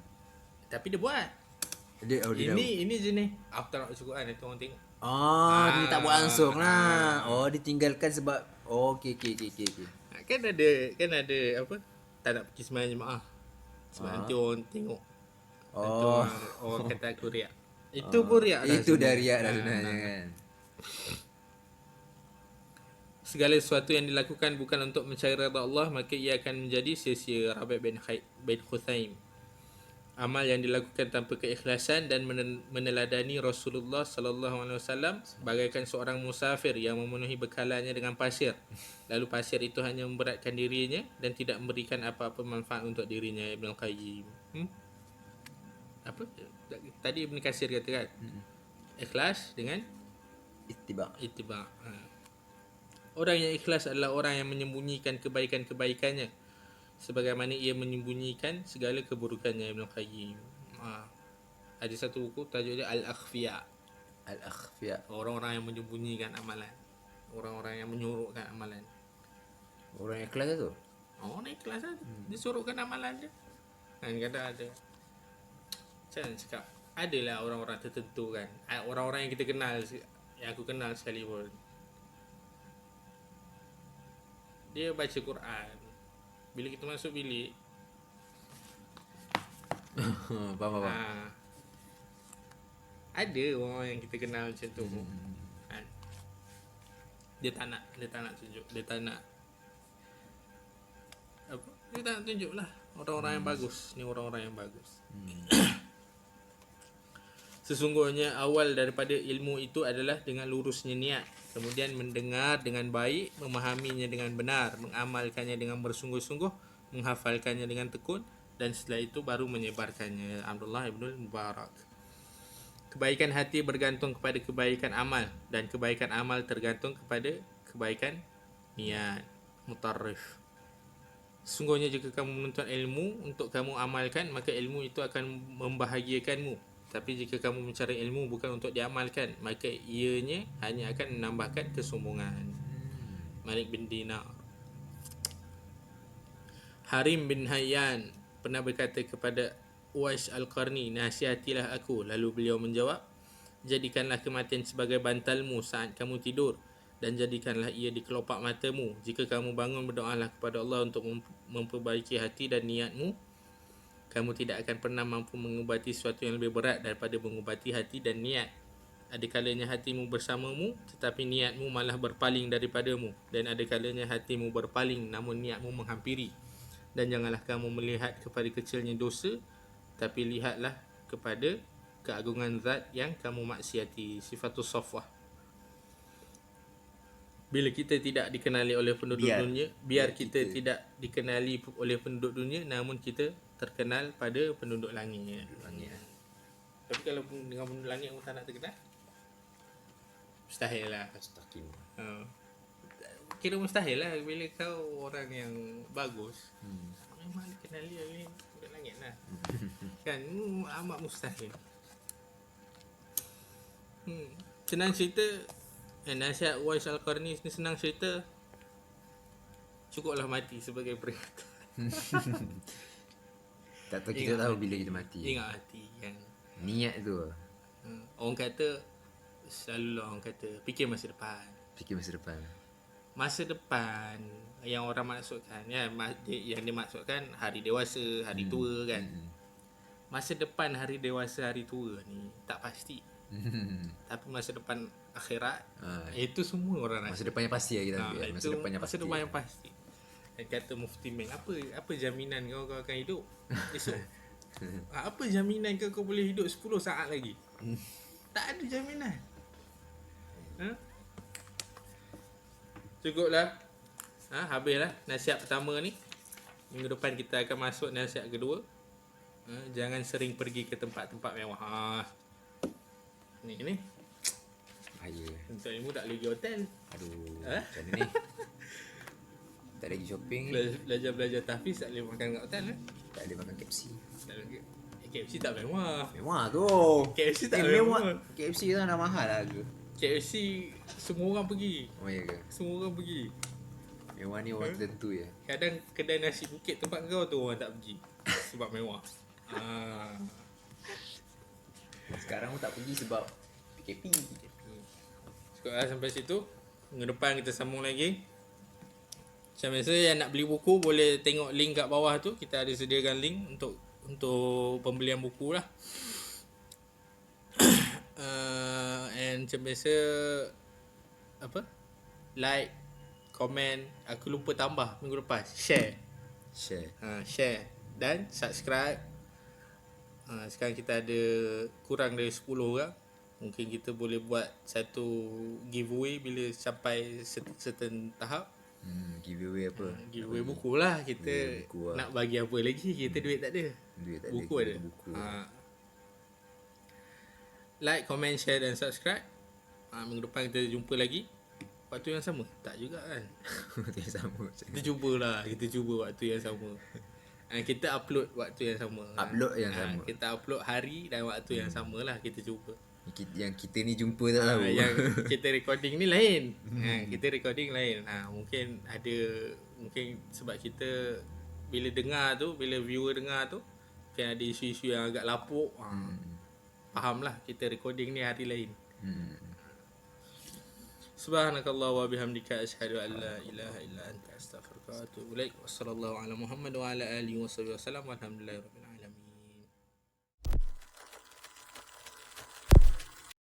Tapi dia buat. Ini jenis aku tak nak baca Quran nanti orang tengok. Dia tak buat langsung lah. Dia tinggalkan sebab okey. Kan ada apa? Tak nak pergi sembahyang jemaah. Sebab nanti orang tengok. Nanti orang kata aku riak. Itu pun riak dah. Itu dah riak dah sebenarnya kan. Segala sesuatu yang dilakukan bukan untuk mencari redha Allah, maka ia akan menjadi sia-sia. Rabi' bin Khuthaim. Amal yang dilakukan tanpa keikhlasan dan meneladani Rasulullah sallallahu alaihi wasallam bagaikan seorang musafir yang memenuhi bekalannya dengan pasir. Lalu pasir itu hanya memberatkan dirinya dan tidak memberikan apa-apa manfaat untuk dirinya. Ibn Qayyim. Apa? Tadi Ibn Katsir kata kan? Ikhlas dengan ittiba'. Orang yang ikhlas adalah orang yang menyembunyikan kebaikan-kebaikannya sebagaimana ia menyembunyikan segala keburukannya. Ibn Qayyim. Ada satu buku tajuk dia Al-Akhfiya. Orang-orang yang menyembunyikan amalan. Orang-orang yang menyuruhkan amalan. Orang yang ikhlas tu? Orang yang ikhlas tu. Dia suruhkan amalan dia. Kan kadang ada. Macam mana cakap? Adalah orang-orang tertentu kan. Orang-orang yang kita kenal, yang aku kenal sekali pun. Dia baca Quran. Bila kita masuk bilik, Faham. ada orang yang kita kenal macam tu. Kan? Dia tak nak tunjuk, dia tak nak tunjuk lah orang-orang yang bagus. Ni orang-orang yang bagus. Sesungguhnya awal daripada ilmu itu adalah dengan lurusnya niat, kemudian mendengar dengan baik, memahaminya dengan benar, mengamalkannya dengan bersungguh-sungguh, menghafalkannya dengan tekun, dan setelah itu baru menyebarkannya. Abdullah ibn Mubarak. Kebaikan hati bergantung kepada kebaikan amal, dan kebaikan amal tergantung kepada kebaikan niat. Mutarrif. Sesungguhnya jika kamu menuntut ilmu untuk kamu amalkan, maka ilmu itu akan membahagiakanmu. Tapi jika kamu mencari ilmu bukan untuk diamalkan, maka ianya hanya akan menambahkan kesombongan. Malik bin Dinar. Harim bin Hayyan pernah berkata kepada Uwais Al-Qarni, nasihatilah aku. Lalu beliau menjawab, jadikanlah kematian sebagai bantalmu saat kamu tidur, dan jadikanlah ia di kelopak matamu. Jika kamu bangun, berdoalah kepada Allah untuk memperbaiki hati dan niatmu. Kamu tidak akan pernah mampu mengubati sesuatu yang lebih berat daripada mengubati hati dan niat. Ada kalanya hatimu bersamamu, tetapi niatmu malah berpaling daripadamu. Dan ada kalanya hatimu berpaling, namun niatmu menghampiri. Dan janganlah kamu melihat kepada kecilnya dosa, tapi lihatlah kepada keagungan zat yang kamu maksiati. Sifatus Safwah. Bila kita tidak dikenali oleh penduduk dunia, biar kita tidak dikenali oleh penduduk dunia, namun kita terkenal pada penduduk langit. Tapi kalau dengan penduduk langit kamu tak nak terkenal, mustahil lah. Kira mustahil lah bila kau orang yang bagus. Memang dikenali oleh penduduk langit lah. Kan amat mustahil. Senang cerita, nasihat Uwais Al-Qarni ni senang cerita, cukuplah mati sebagai peringatan. Tak tahu, kita tahu bila kita mati. Ingat hati kan. Niat tu. Orang kata, selalu orang kata fikir masa depan. Fikir masa depan. Masa depan yang orang maksudkan ya, yang dia maksudkan hari dewasa, hari tua kan. Masa depan hari dewasa, hari tua ni tak pasti. Tapi masa depan akhirat, itu semua orang Masa depan yang pasti lah kita ambil. Masa depan yang pasti. Masa depan yang pasti. Kata Mufti Meng, apa jaminan kau akan hidup esok? Apa jaminan kau boleh hidup 10 saat lagi? Tak ada jaminan. Cukuplah. Habislah nasihat pertama ni. Minggu depan kita akan masuk nasihat kedua. Jangan sering pergi ke tempat-tempat mewah. Ni bahaya. untuk ilmu tak boleh pergi hotel. Aduh, macam mana ni? Tak lagi shopping, Belajar tahfiz tak boleh makan kat hotel tak boleh makan KFC. KFC tak mewah. Mewah tu. KFC tak mewah. KFC tu dah mahal lah ke? KFC semua orang pergi. Oh ya ke? Semua orang pergi. Mewah ni orang tertentu je. Kadang kedai nasi bukit tempat kau tu orang tak pergi sebab mewah. Sekarang pun tak pergi sebab PKP. Cukuplah sampai situ. Minggu depan kita sambung lagi. Macam biasa, yang nak beli buku boleh tengok link kat bawah tu. Kita ada sediakan link untuk pembelian buku lah. And macam biasa, like, komen. Aku lupa tambah minggu lepas, share dan subscribe. Sekarang kita ada kurang dari 10 orang. Mungkin kita boleh buat satu giveaway bila sampai certain tahap. Giveaway apa? Giveaway buku lah. Kita buku lah. nak bagi apa lagi? Kita duit tak ada. Buku ada. Buku. Like, comment, share dan subscribe. Minggu depan kita jumpa lagi. Waktu yang sama? Tak juga kan? Waktu yang sama. Kita cubalah. Kita cuba waktu yang sama. Kita upload waktu yang sama. Sama. Kita upload hari dan waktu yang sama lah. Kita cuba. Yang kita ni jumpa tak tahu. Yang kita recording ni lain. Kita recording lain. Mungkin sebab kita bila dengar tu, bila viewer dengar tu, mungkin ada isu-isu yang agak lapuk. Faham lah, kita recording ni hari lain. Subhanakallah wa bihamdika asyhadu an la ilaha illa anta astaghfiruka wa atubu ilaik. Wassallallahu ala Muhammad wa ala alihi wa sahbihi wasallam. Walhamdulillahirabbil